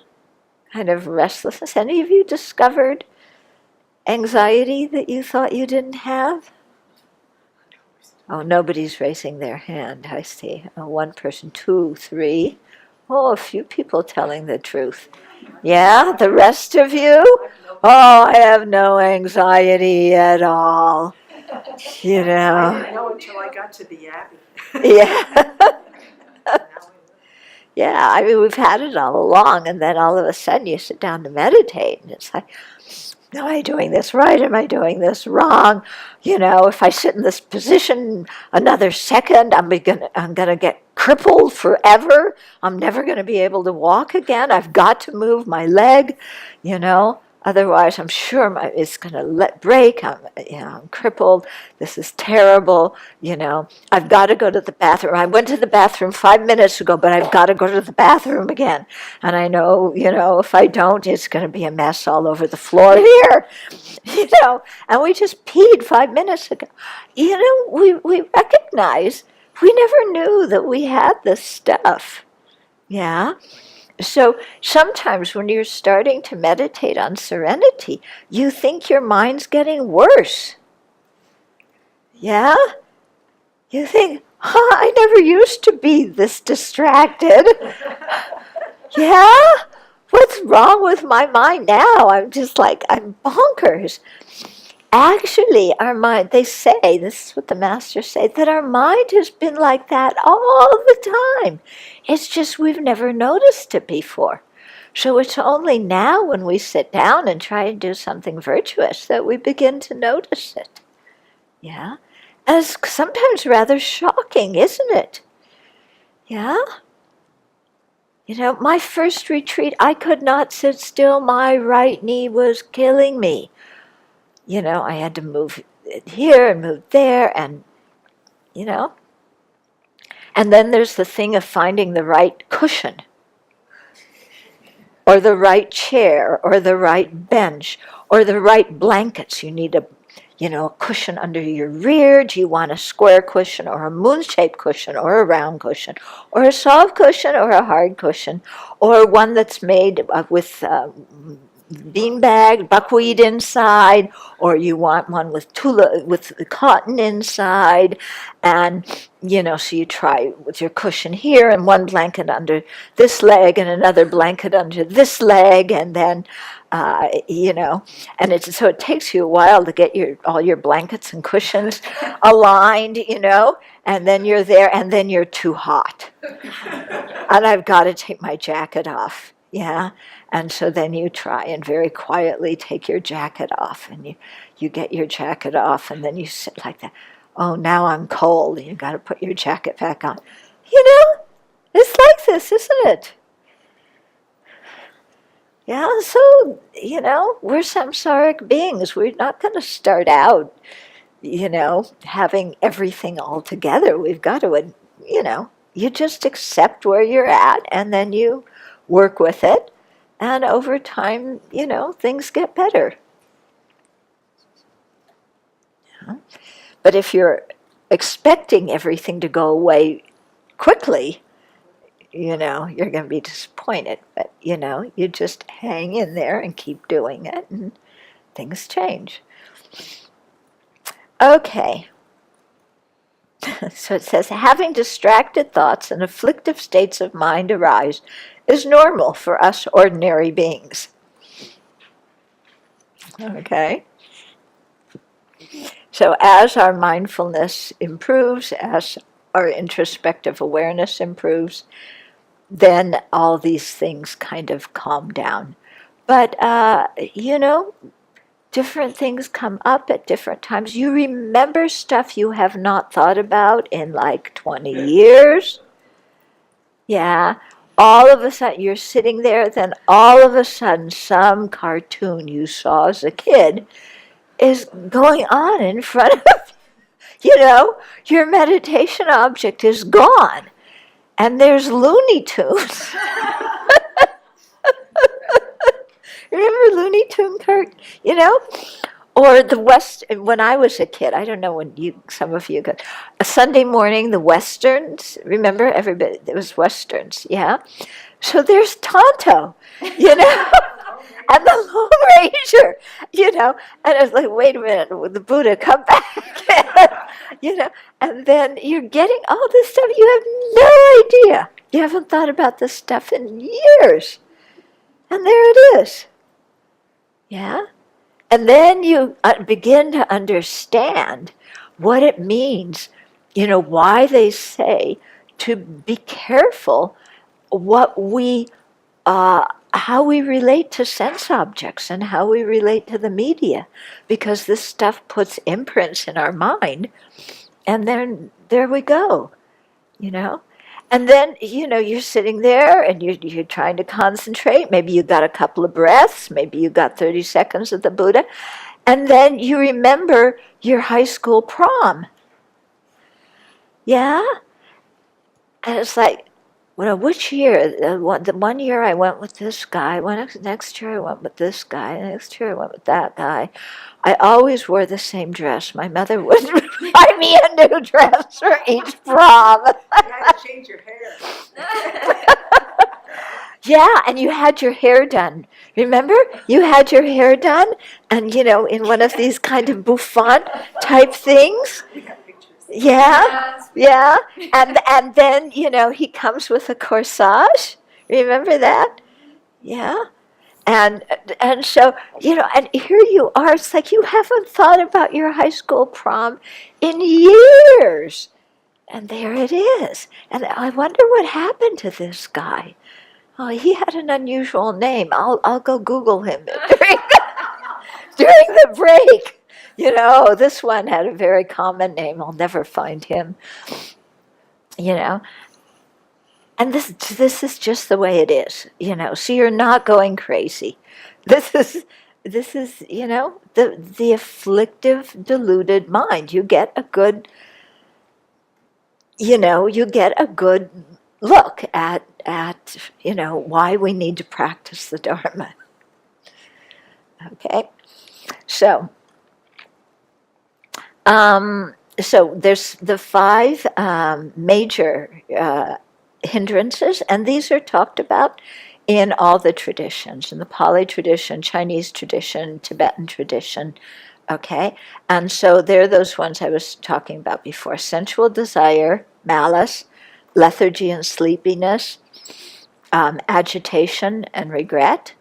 A: Kind of restlessness. Any of you discovered anxiety that you thought you didn't have? Oh, nobody's raising their hand, I see. Oh, 1 person, 2, 3. Oh, a few people telling the truth. Yeah, the rest of you? Oh, I have no anxiety at all.
C: I didn't know until I got to the Abbey.
A: Yeah. Yeah, I mean, we've had it all along, and then all of a sudden you sit down to meditate, and it's like, am I doing this right? Am I doing this wrong? If I sit in this position another second, I'm gonna get crippled forever. I'm never gonna be able to walk again. I've got to move my leg, Otherwise, I'm sure it's gonna break. I'm crippled. This is terrible. I've got to go to the bathroom. I went to the bathroom 5 minutes ago, but I've got to go to the bathroom again. And I know, if I don't, it's going to be a mess all over the floor here. And we just peed 5 minutes ago. We recognize we never knew that we had this stuff. Yeah. So sometimes when you're starting to meditate on serenity, you think your mind's getting worse. Yeah? You think, I never used to be this distracted. Yeah? What's wrong with my mind now? I'm just like, I'm bonkers. Actually, our mind, they say, this is what the masters say, that our mind has been like that all the time. It's just we've never noticed it before. So it's only now when we sit down and try and do something virtuous that we begin to notice it. Yeah? And it's sometimes rather shocking, isn't it? Yeah? You know, my first retreat, I could not sit still. My right knee was killing me. You know, I had to move it here and move there, and, you know. And then there's the thing of finding the right cushion, or the right chair, or the right bench, or the right blankets. You need a cushion under your rear. Do you want a square cushion or a moon-shaped cushion or a round cushion or a soft cushion or a hard cushion or one that's made with beanbag, buckwheat inside, or you want one with cotton inside, and so you try with your cushion here and one blanket under this leg and another blanket under this leg, and then and it takes you a while to get all your blankets and cushions aligned, and then you're there, and then you're too hot, and I've got to take my jacket off, yeah. And so then you try and very quietly take your jacket off, and you get your jacket off, and then you sit like that. Oh, now I'm cold. You got to put your jacket back on. It's like this, isn't it? Yeah, so, we're samsaric beings. We're not going to start out, having everything all together. We've got to, you just accept where you're at, and then you work with it. And over time, things get better. Yeah. But if you're expecting everything to go away quickly, you're going to be disappointed. But, you just hang in there and keep doing it, and things change. Okay. So it says, having distracted thoughts and afflictive states of mind arise is normal for us ordinary beings. Okay? So as our mindfulness improves, as our introspective awareness improves, then all these things kind of calm down. But, different things come up at different times. You remember stuff you have not thought about in like 20 years. Yeah. All of a sudden, you're sitting there, then all of a sudden, some cartoon you saw as a kid is going on in front of your meditation object is gone. And there's Looney Tunes. Remember Looney Tune, Kurt? Or the West, when I was a kid, I don't know when some of you got, a Sunday morning, the Westerns, remember everybody, it was Westerns, yeah? So there's Tonto, and the Lone Ranger, and I was like, wait a minute, will the Buddha come back? And then you're getting all this stuff, you have no idea. You haven't thought about this stuff in years. And there it is. Yeah? And then you begin to understand what it means, why they say to be careful how we relate to sense objects and how we relate to the media, because this stuff puts imprints in our mind, and then there we go, And then, you're sitting there and you're trying to concentrate. Maybe you got a couple of breaths. Maybe you got 30 seconds of the Buddha. And then you remember your high school prom. Yeah? And it's like, which year? The one year I went with this guy. Next year I went with this guy. Next year I went with that guy. I always wore the same dress. My mother would buy me a new dress for each prom.
C: You had to change your hair.
A: Yeah, and you had your hair done. Remember? You had your hair done, and in one of these kind of bouffant type things.
C: We got pictures.
A: Yeah, yeah. And then, he comes with a corsage. Remember that? Yeah. And and so, and here you are. It's like you haven't thought about your high school prom in years. And there it is. And I wonder what happened to this guy. Oh, he had an unusual name. I'll go Google him during the break. This one had a very common name. I'll never find him. And this is just the way it is. So you're not going crazy. This is the afflictive, deluded mind. You get a good look at why we need to practice the Dharma. Okay, so there's the five major hindrances, and these are talked about in all the traditions, in the Pali tradition, Chinese tradition, Tibetan tradition. Okay, and so they're those ones I was talking about before: sensual desire, malice, lethargy and sleepiness, agitation and regret.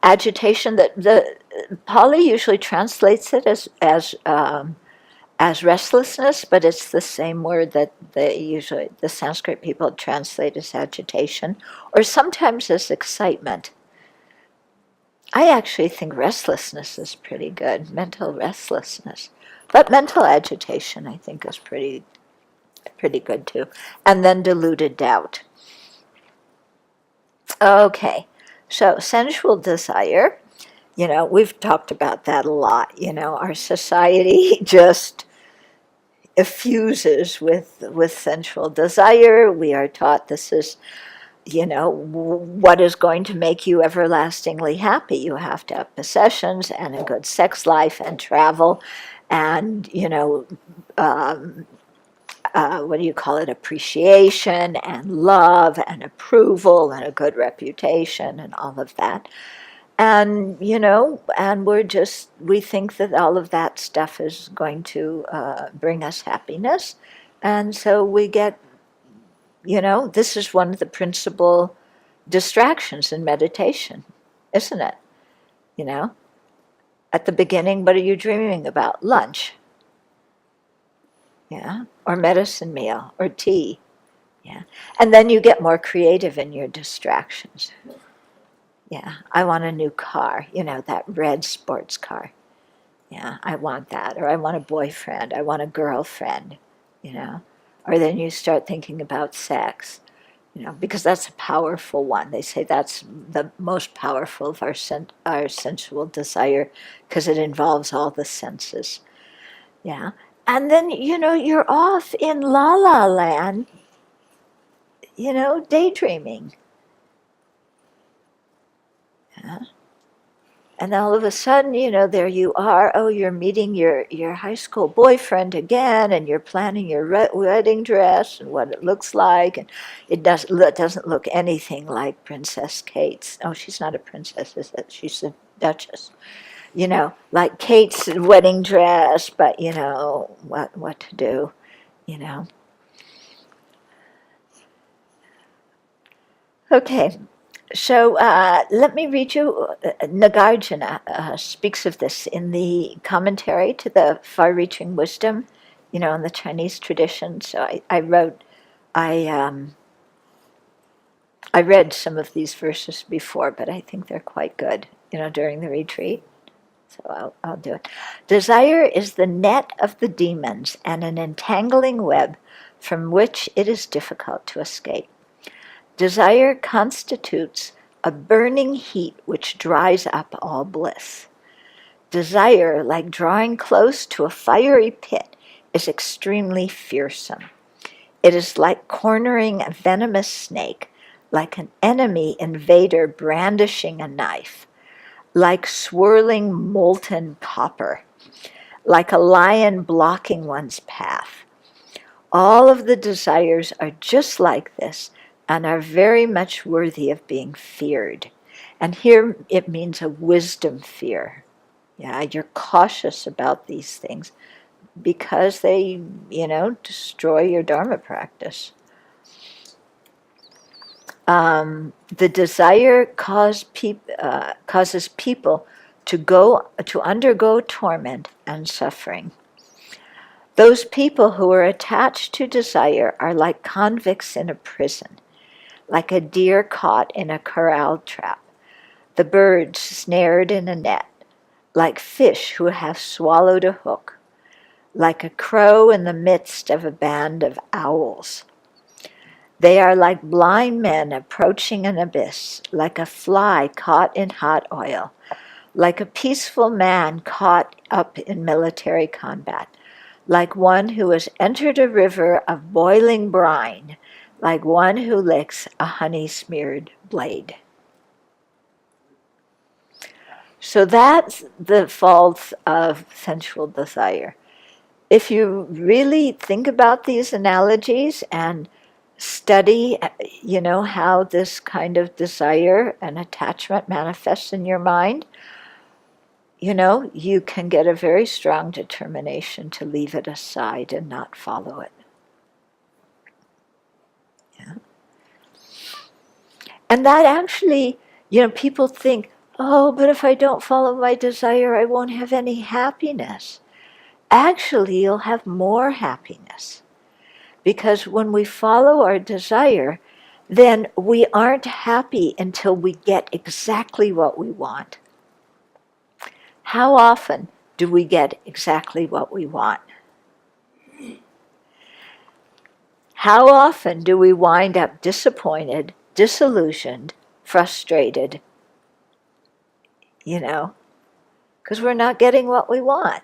A: Agitation, that the Pali usually translates it as restlessness, but it's the same word that the Sanskrit people translate as agitation, or sometimes as excitement. I actually think restlessness is pretty good, mental restlessness, but mental agitation I think is pretty good too. And then deluded doubt. Okay, so sensual desire, we've talked about that a lot. Our society just effuses with sensual desire. We are taught this is, what is going to make you everlastingly happy. You have to have possessions and a good sex life and travel and, what do you call it, appreciation and love and approval and a good reputation and all of that. And, and we think that all of that stuff is going to bring us happiness. And so we get, this is one of the principal distractions in meditation, isn't it? At the beginning, what are you dreaming about? Lunch. Yeah, or medicine meal, or tea. Yeah, and then you get more creative in your distractions. Yeah, I want a new car, that red sports car. Yeah, I want that. Or I want a boyfriend. I want a girlfriend, Or then you start thinking about sex, because that's a powerful one. They say that's the most powerful of our sensual desire because it involves all the senses. Yeah. And then, you're off in la la land, daydreaming. Yeah. And all of a sudden, there you are. Oh, you're meeting your high school boyfriend again, and you're planning your wedding dress and what it looks like. And it doesn't look anything like Princess Kate's. Oh, she's not a princess, is it? She's a duchess. Like Kate's wedding dress, but what to do, Okay, so let me read you. Nagarjuna speaks of this in the commentary to the Far-Reaching Wisdom, in the Chinese tradition. So I read some of these verses before, but I think they're quite good, during the retreat. So I'll do it. Desire is the net of the demons and an entangling web from which it is difficult to escape. Desire constitutes a burning heat which dries up all bliss. Desire, like drawing close to a fiery pit, is extremely fearsome. It is like cornering a venomous snake, like an enemy invader brandishing a knife, like swirling molten copper, like a lion blocking one's path. All of the desires are just like this, and are very much worthy of being feared. And here it means a wisdom fear. Yeah, you're cautious about these things because they, destroy your Dharma practice. The desire causes people to undergo torment and suffering. Those people who are attached to desire are like convicts in a prison, like a deer caught in a corral trap, the birds snared in a net, like fish who have swallowed a hook, like a crow in the midst of a band of owls. They are like blind men approaching an abyss, like a fly caught in hot oil, like a peaceful man caught up in military combat, like one who has entered a river of boiling brine, like one who licks a honey-smeared blade. So that's the faults of sensual desire. If you really think about these analogies and study, how this kind of desire and attachment manifests in your mind, you can get a very strong determination to leave it aside and not follow it. Yeah. And that actually, people think, oh, but if I don't follow my desire, I won't have any happiness. Actually, you'll have more happiness. Because when we follow our desire, then we aren't happy until we get exactly what we want. How often do we get exactly what we want? How often do we wind up disappointed, disillusioned, frustrated, because we're not getting what we want?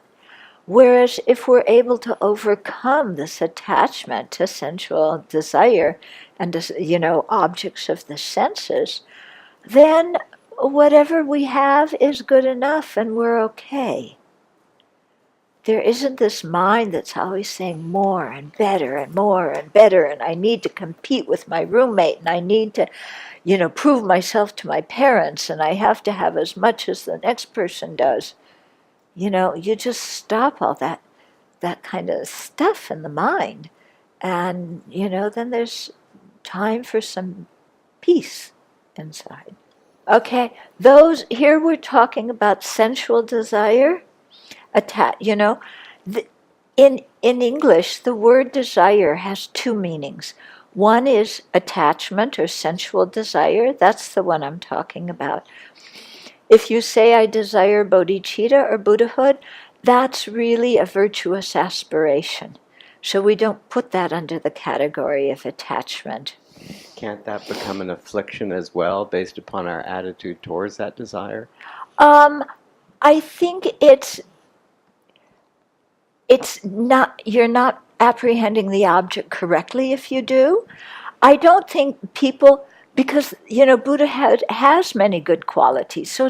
A: Whereas if we're able to overcome this attachment to sensual desire and, objects of the senses, then whatever we have is good enough and we're okay. There isn't this mind that's always saying more and better and more and better, and I need to compete with my roommate, and I need to, prove myself to my parents, and I have to have as much as the next person does. You just stop all that kind of stuff in the mind. And, then there's time for some peace inside. Okay, here we're talking about sensual desire. In English, the word desire has two meanings. One is attachment or sensual desire. That's the one I'm talking about. If you say, I desire bodhicitta or Buddhahood, that's really a virtuous aspiration. So we don't put that under the category of attachment.
B: Can't that become an affliction as well, based upon our attitude towards that desire?
A: I think it's not, you're not apprehending the object correctly if you do. I don't think people, because, Buddha has many good qualities. So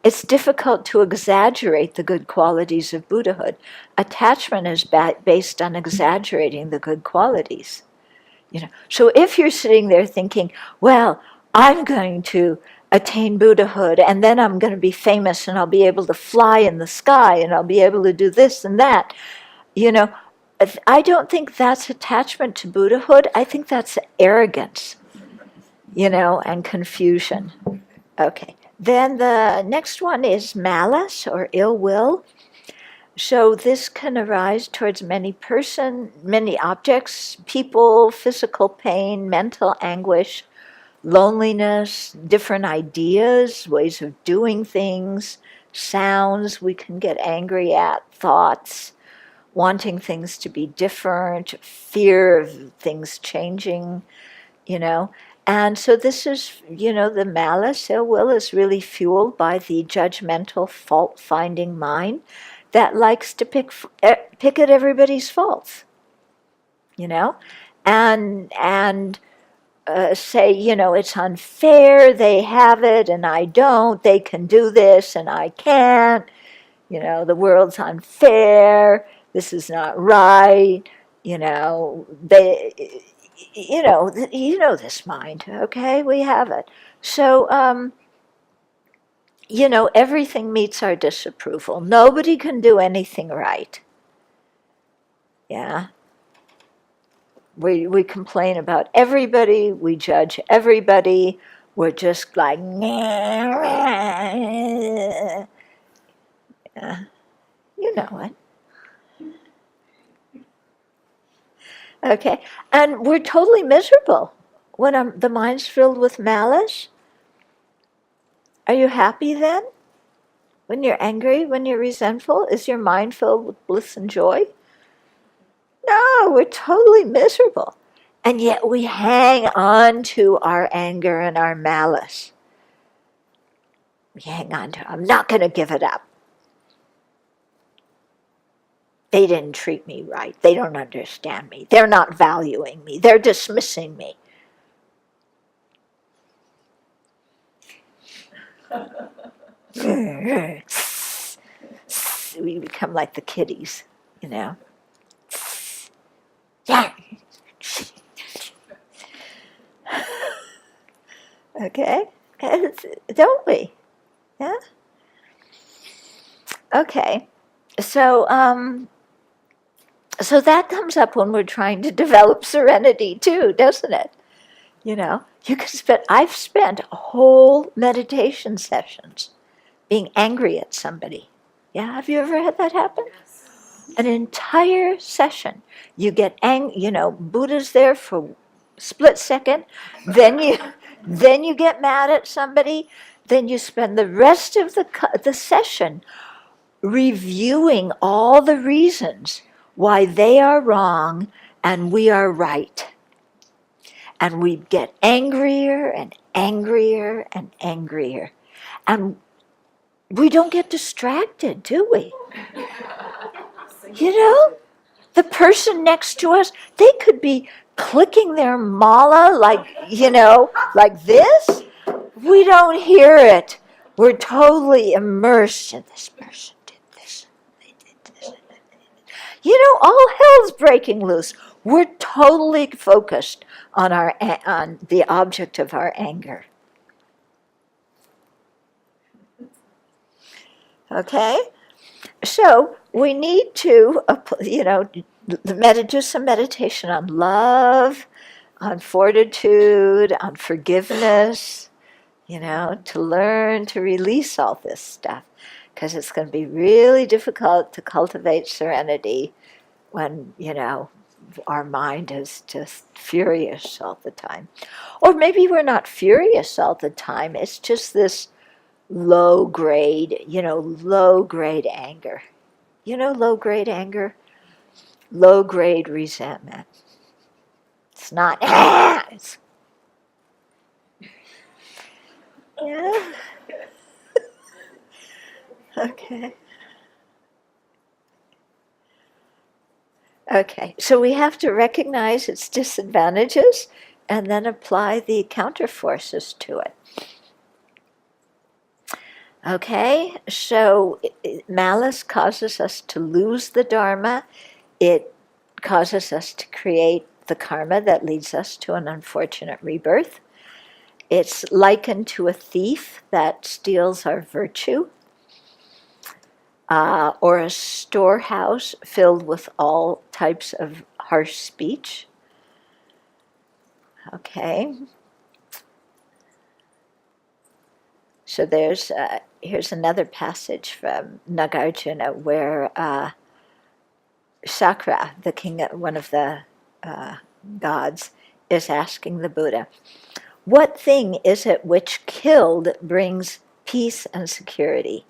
A: it's difficult to exaggerate the good qualities of Buddhahood. Attachment is based on exaggerating the good qualities. So if you're sitting there thinking, well, I'm going to attain Buddhahood and then I'm going to be famous and I'll be able to fly in the sky and I'll be able to do this and that, I don't think that's attachment to Buddhahood. I think that's arrogance. And confusion. Okay. Then the next one is malice or ill will. So this can arise towards many objects, people, physical pain, mental anguish, loneliness, different ideas, ways of doing things, sounds we can get angry at, thoughts, wanting things to be different, fear of things changing, And so this is, the malice, ill will is really fueled by the judgmental, fault-finding mind that likes to pick at everybody's faults, and say, it's unfair, they have it and I don't, they can do this and I can't, the world's unfair, this is not right, you know this mind, okay? We have it. So, everything meets our disapproval. Nobody can do anything right. Yeah. We complain about everybody, we judge everybody, we're just like, yeah, you know it. Okay, and we're totally miserable when the mind's filled with malice. Are you happy then? When you're angry, when you're resentful, is your mind filled with bliss and joy? No, we're totally miserable. And yet we hang on to our anger and our malice. We hang on to it. I'm not going to give it up. They didn't treat me right. They don't understand me. They're not valuing me. They're dismissing me. We become like the kitties, you know. Okay? Don't we? Yeah? Okay. So that comes up when we're trying to develop serenity too, doesn't it? I've spent whole meditation sessions being angry at somebody. Yeah, have you ever had that happen? An entire session. You get Buddha's there for a split second, then you get mad at somebody, then you spend the rest of the session reviewing all the reasons why they are wrong and we are right. And we get angrier and angrier and angrier. And we don't get distracted, do we? The person next to us, they could be clicking their mala like this. We don't hear it. We're totally immersed in this person did this, they did this. All hell's breaking loose. We're totally focused on the object of our anger. Okay? So we need to, do some meditation on love, on fortitude, on forgiveness, to learn to release all this stuff. Because it's going to be really difficult to cultivate serenity when, our mind is just furious all the time. Or maybe we're not furious all the time, it's just this low grade anger. Low grade anger? Low grade resentment. It's not, it's, yeah. Okay. Okay, so we have to recognize its disadvantages and then apply the counterforces to it. Okay, so malice causes us to lose the Dharma. It causes us to create the karma that leads us to an unfortunate rebirth. It's likened to a thief that steals our virtue, or a storehouse filled with all types of harsh speech. Okay. So here's another passage from Nagarjuna where Sakra, the king, one of the gods, is asking the Buddha, what thing is it which killed brings peace and security?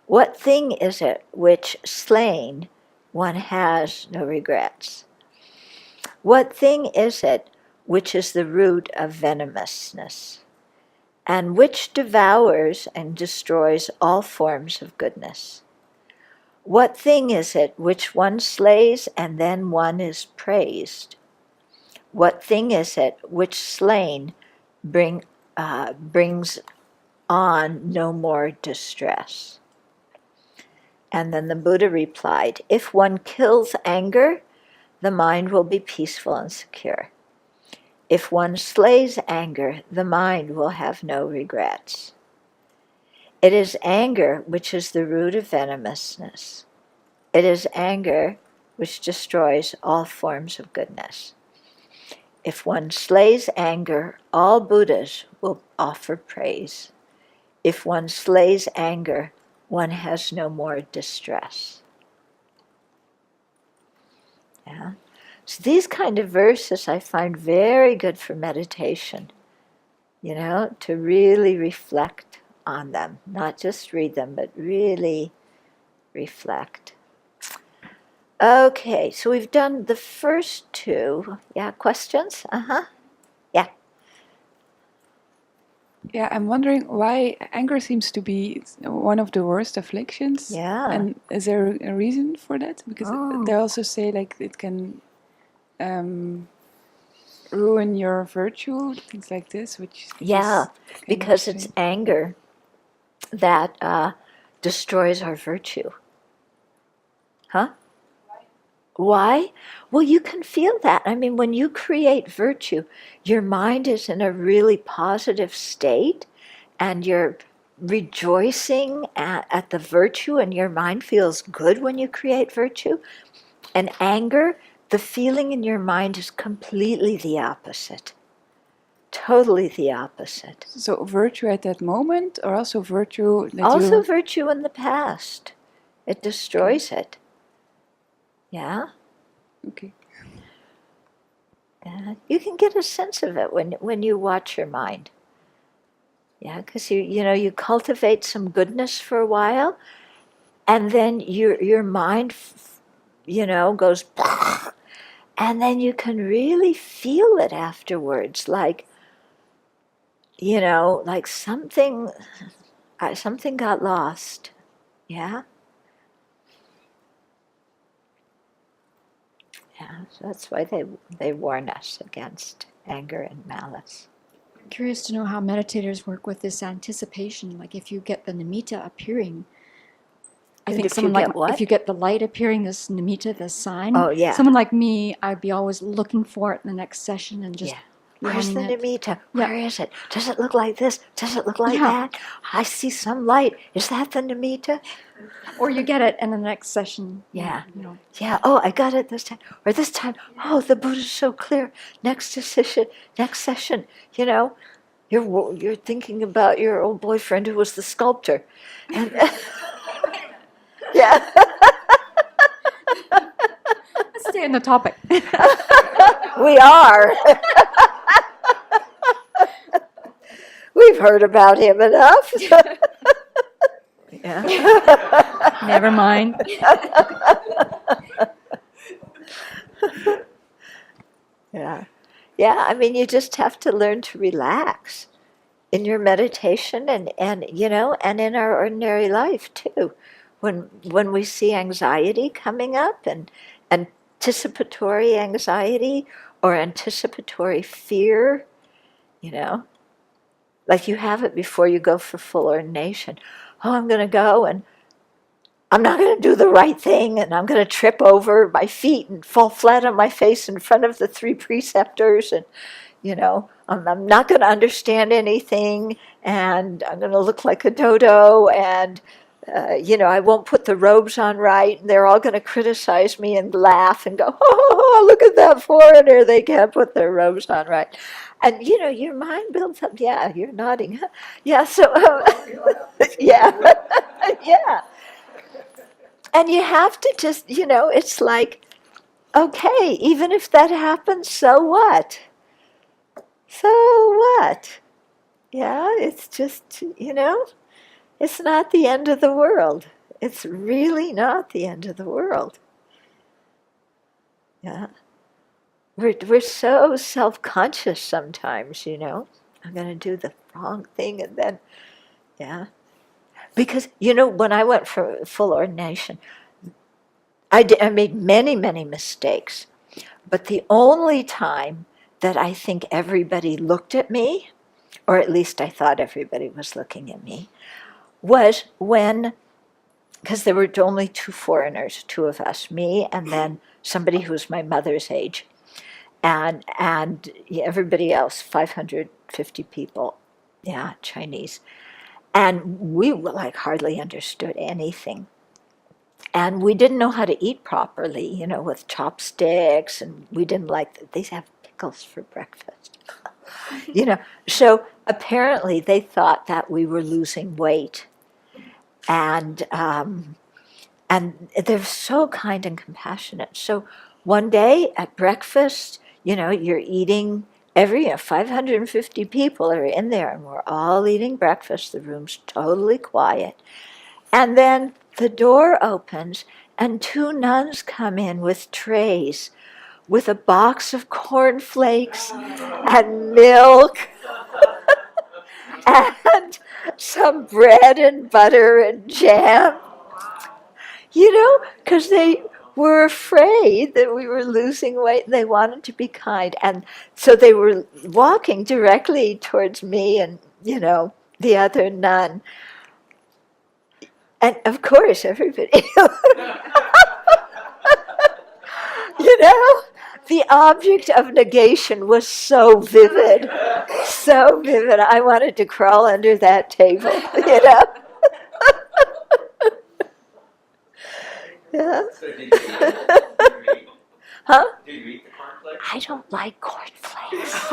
A: What thing is it which slain one has no regrets? What thing is it which is the root of venomousness, and which devours and destroys all forms of goodness? What thing is it which one slays and then one is praised? What thing is it which slain brings on no more distress? And then the Buddha replied, if one kills anger, the mind will be peaceful and secure. If one slays anger, the mind will have no regrets. It is anger which is the root of venomousness. It is anger which destroys all forms of goodness. If one slays anger, all Buddhas will offer praise. If one slays anger, one has no more distress. Yeah. So these kind of verses I find very good for meditation, to really reflect on them. Not just read them, but really reflect. Okay, so we've done the first two. Yeah, questions? Yeah.
D: Yeah, I'm wondering why anger seems to be one of the worst afflictions.
A: Yeah.
D: And is there a reason for that? Because they also say like it can ruin your virtue, things like this, which
A: Yeah,
D: is kind
A: because
D: of
A: it's
D: strange.
A: anger that destroys our virtue. Huh? Why? Well, you can feel that. I mean, when you create virtue, your mind is in a really positive state and you're rejoicing at the virtue, and your mind feels good when you create virtue. And anger, the feeling in your mind is completely the opposite. Totally the opposite.
D: So virtue at that moment, or also virtue that
A: Also virtue in the past. It destroys it. Yeah?
D: Okay.
A: Yeah. You can get a sense of it when you watch your mind. Yeah, because you cultivate some goodness for a while, and then your mind goes, and then you can really feel it afterwards, like something got lost. Yeah. Yeah, so that's why they warn us against anger and malice.
E: I'm curious to know how meditators work with this anticipation. Like if you get the nimitta appearing, I think
A: If
E: someone
A: you
E: like
A: get what?
E: if you get the light appearing, this nimitta, this sign.
A: Oh, yeah.
E: Someone like me, I'd be always looking for it in the next session and just
A: Yeah. Where's the
E: wanting it.
A: nimitta?
E: Yeah.
A: Where is it? Does it look like this? Does it look like
E: Yeah.
A: that? I see some light. Is that the nimitta?
E: Or you get it in the next session.
A: Yeah.
E: Yeah.
A: Oh, I got it this time. Or this time, oh, the Buddha's so clear. Next session, you're thinking about your old boyfriend who was the sculptor. And yeah.
E: Let's stay on the topic.
A: We are. We've heard about him enough. Yeah.
E: Never mind.
A: Yeah. Yeah, I mean, you just have to learn to relax in your meditation and in our ordinary life too. When we see anxiety coming up and anticipatory anxiety or anticipatory fear, like you have it before you go for full ordination. Oh, I'm going to go and I'm not going to do the right thing, and I'm going to trip over my feet and fall flat on my face in front of the three preceptors, and I'm not going to understand anything, and I'm going to look like a dodo, and I won't put the robes on right, and they're all going to criticize me and laugh and go, oh, look at that foreigner, they can't put their robes on right. And, your mind builds up. Yeah, you're nodding. Huh? Yeah, so, yeah, yeah. And you have to just, it's like, okay, even if that happens, so what? So what? Yeah, it's just, it's not the end of the world. It's really not the end of the world. Yeah. We're so self-conscious sometimes, I'm going to do the wrong thing and then, yeah. Because, when I went for full ordination, I made many, many mistakes. But the only time that I think everybody looked at me, or at least I thought everybody was looking at me, was when because there were only two foreigners, two of us, me and then somebody who was my mother's age, and everybody else, 550 people, yeah, Chinese, and we like hardly understood anything. And we didn't know how to eat properly, you know, with chopsticks, and we didn't like, they have pickles for breakfast, you know. So apparently they thought that we were losing weight. And they're so kind and compassionate. So one day at breakfast, you know, you're eating, 550 people are in there, and we're all eating breakfast. The room's totally quiet. And then the door opens, and two nuns come in with trays, with a box of cornflakes and milk and some bread and butter and jam, you know, because they were afraid that we were losing weight and they wanted to be kind. And so they were walking directly towards me and, you know, the other nun. And of course, everybody, you know, the object of negation was so vivid, so vivid. I wanted to crawl under that table, you know. Yeah.
B: So did you eat?
A: Huh?
B: Did you eat the cornflakes?
A: I don't like cornflakes.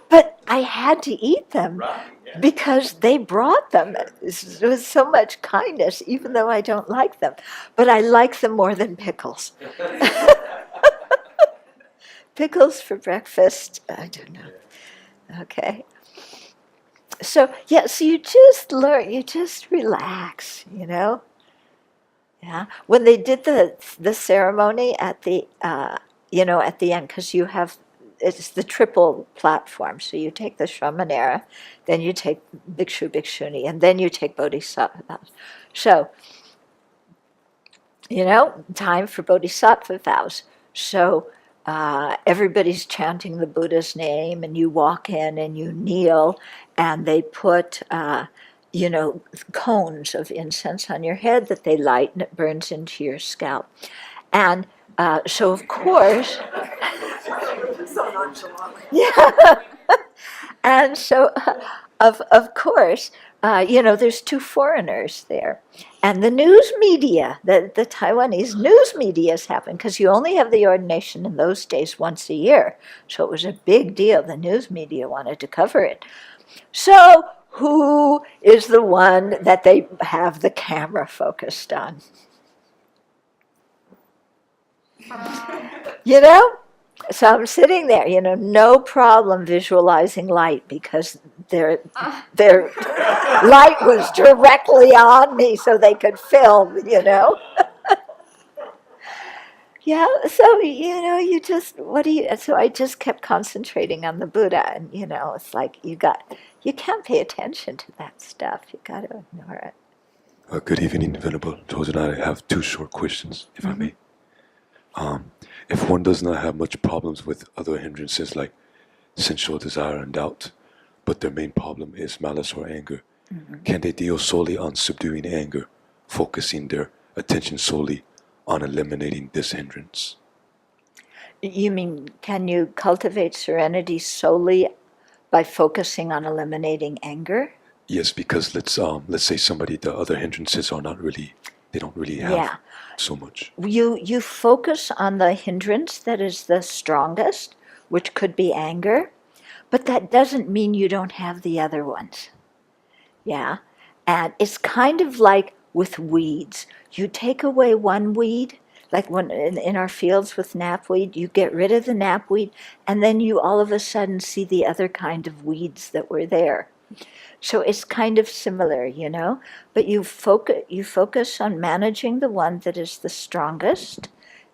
A: But I had to eat them because they brought them. It was so much kindness, even though I don't like them. But I like them more than pickles. Pickles for breakfast, I don't know. Okay. So, yeah, so you just learn, you just relax, you know? Yeah. When they did the ceremony at the, you know, at the end, because you have, it's the triple platform. So you take the Shramanera, then you take Bhikshu, Bhikshuni, and then you take Bodhisattva. So, you know, time for Bodhisattva vows. So everybody's chanting the Buddha's name, and you walk in and you kneel, and they put, you know, cones of incense on your head that they light, and it burns into your scalp. And so, of course,
C: So nonchalantly.
A: yeah. And so, of course, you know, there's two foreigners there. And the news media, the Taiwanese news media has happened, because you only have the ordination in those days once a year. So it was a big deal. The news media wanted to cover it. So who is the one that they have the camera focused on? You know? So I'm sitting there, you know, no problem visualizing light, because their light was directly on me so they could film, you know. Yeah, so, you know, you just, so I just kept concentrating on the Buddha, and, you know, it's like you can't pay attention to that stuff. You got to ignore it.
F: Good evening, Venerable Chosen. I have two short questions, if I may. If one does not have much problems with other hindrances like sensual desire and doubt, but their main problem is malice or anger, can they deal solely on subduing anger, focusing their attention solely on eliminating this hindrance?
A: You mean, can you cultivate serenity solely by focusing on eliminating anger?
F: Yes, because let's say the other hindrances are not really, they don't really have so much.
A: You focus on the hindrance that is the strongest, which could be anger, but that doesn't mean you don't have the other ones. Yeah, and it's kind of like with weeds. You take away one weed, like when in our fields with knapweed, you get rid of the knapweed, and then you all of a sudden see the other kind of weeds that were there. So it's kind of similar, you know, but you focus on managing the one that is the strongest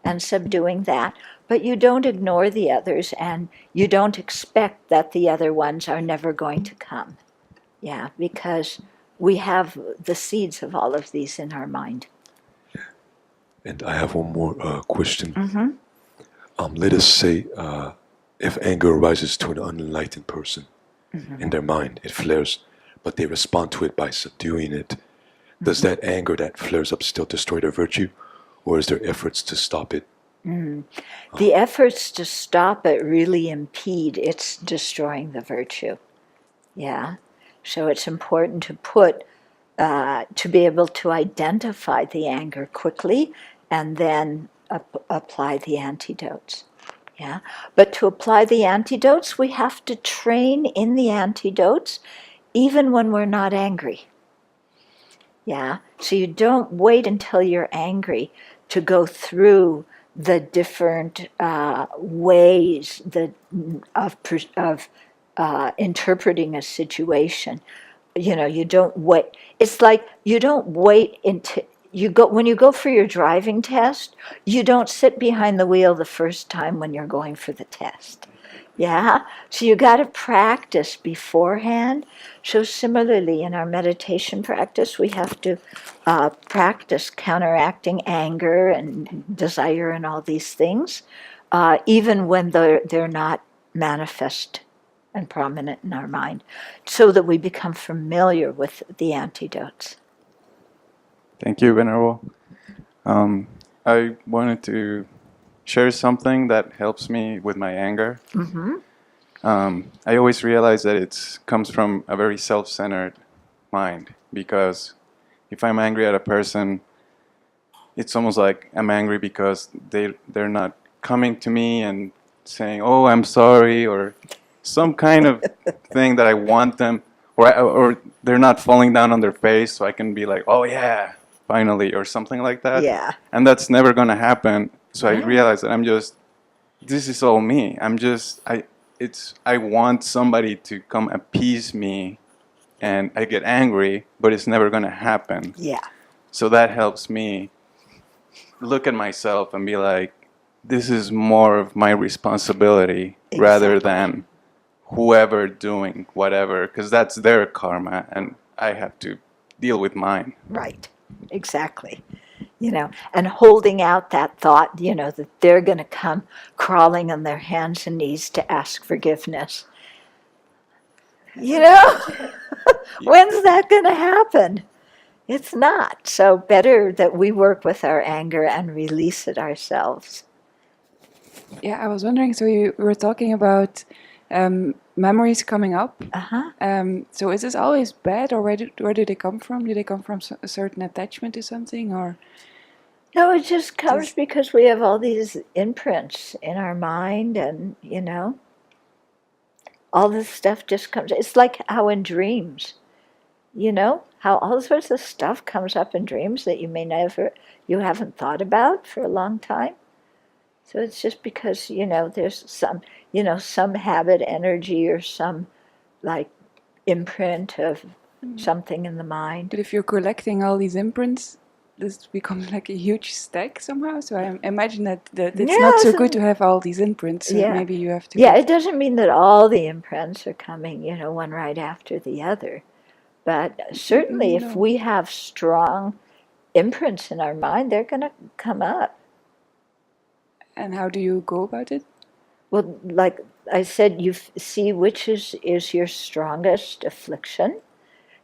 A: and subduing that, but you don't ignore the others, and you don't expect that the other ones are never going to come. Yeah, because we have the seeds of all of these in our mind.
F: And I have one more question. Let us say if anger arises to an unenlightened person in their mind, it flares, but they respond to it by subduing it. does that anger that flares up still destroy their virtue, or is there efforts to stop it?
A: The efforts to stop it really impede its destroying the virtue. Yeah. So it's important to to be able to identify the anger quickly and then apply the antidotes. Yeah. But to apply the antidotes, we have to train in the antidotes even when we're not angry. Yeah. So you don't wait until you're angry to go through the different ways of interpreting a situation. You don't wait. It's like you don't wait until when you go for your driving test, you don't sit behind the wheel the first time when you're going for the test. Yeah, so you got to practice beforehand. So similarly, in our meditation practice, we have to practice counteracting anger and desire and all these things, even when they're not manifest and prominent in our mind, so that we become familiar with the antidotes.
G: Thank you, Venerable. I wanted to share something that helps me with my anger.
A: Mm-hmm.
G: I always realize that it comes from a very self-centered mind, because if I'm angry at a person, it's almost like I'm angry because they're not coming to me and saying, "Oh, I'm sorry," or some kind of thing that I want them, or they're not falling down on their face so I can be like, "Oh yeah, finally," or something like that.
A: Yeah.
G: And that's never gonna happen. So I realize that this is all me. I want somebody to come appease me, and I get angry, but it's never gonna happen.
A: Yeah.
G: So that helps me look at myself and be like, this is more of my responsibility rather than whoever doing whatever, because that's their karma and I have to deal with mine.
A: Right. Exactly. And holding out that thought, that they're going to come crawling on their hands and knees to ask forgiveness. When's that going to happen? It's not. So better that we work with our anger and release it ourselves.
D: Yeah, I was wondering, so you were talking about memories coming up.
A: Uh-huh.
D: So is this always bad, or where do they come from? Do they come from a certain attachment to something, or?
A: No, it just comes because we have all these imprints in our mind, and, all this stuff just comes. It's like how in dreams, how all sorts of stuff comes up in dreams that you haven't thought about for a long time. So it's just because, there's some habit energy or some like imprint of something in the mind.
D: But if you're collecting all these imprints, this becomes like a huge stack somehow. So I imagine that it's not so good to have all these imprints. So maybe you have to.
A: Yeah, it doesn't mean that all the imprints are coming, one right after the other. But certainly if we have strong imprints in our mind, they're going to come up.
D: And how do you go about it?
A: Well, like I said, you see which is your strongest affliction,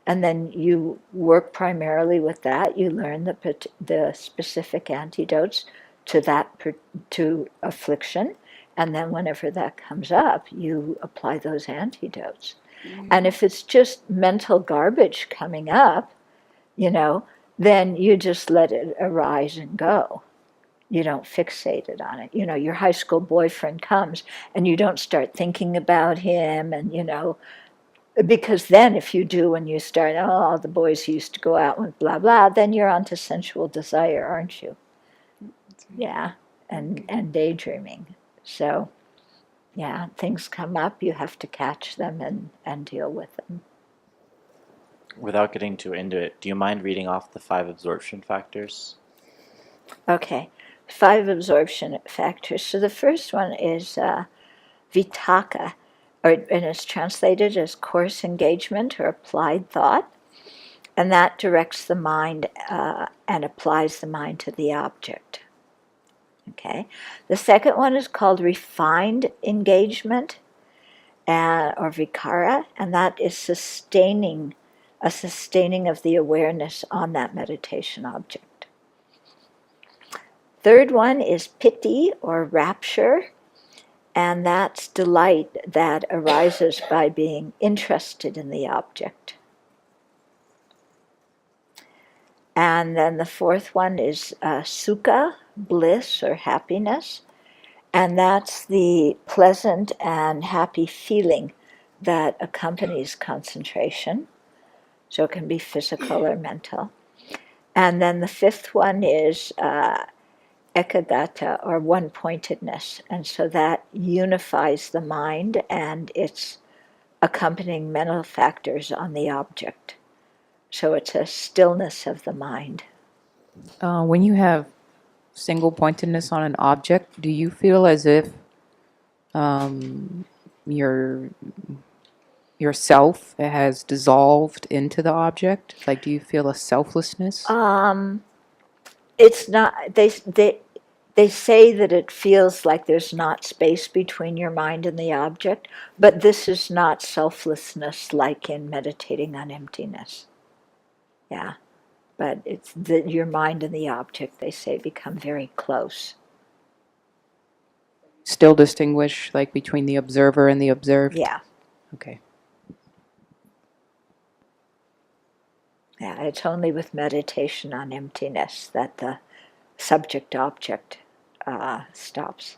A: and then you work primarily with that. You learn the specific antidotes to affliction, and then whenever that comes up, you apply those antidotes. Mm-hmm. And if it's just mental garbage coming up, then you just let it arise and go. You don't fixate it on it. Your high school boyfriend comes and you don't start thinking about him, and, because then if you do and you start, all the boys used to go out with blah, blah, then you're onto sensual desire, aren't you? Yeah, and daydreaming. So, yeah, things come up, you have to catch them and deal with them.
H: Without getting too into it, do you mind reading off the 5 absorption factors?
A: Okay. 5 absorption factors. So the first one is vitaka, and it's translated as coarse engagement or applied thought, and that directs the mind and applies the mind to the object. Okay. The second one is called refined engagement, or vikara, and that is sustaining a sustaining of the awareness on that meditation object. Third one is piti, or rapture, and that's delight that arises by being interested in the object. And then the fourth one is sukha, bliss or happiness, and that's the pleasant and happy feeling that accompanies concentration. So it can be physical or mental. And then the fifth one is ekagata, or one-pointedness, and so that unifies the mind and its accompanying mental factors on the object. So it's a stillness of the mind.
I: When you have single pointedness on an object, do you feel as if your yourself has dissolved into the object? Like, do you feel a selflessness?
A: It's not. They say that it feels like there's not space between your mind and the object, but this is not selflessness like in meditating on emptiness. Yeah, but it's your mind and the object, they say, become very close.
I: Still distinguish like between the observer and the observed?
A: Yeah.
I: Okay.
A: Yeah, it's only with meditation on emptiness that the subject-object stops.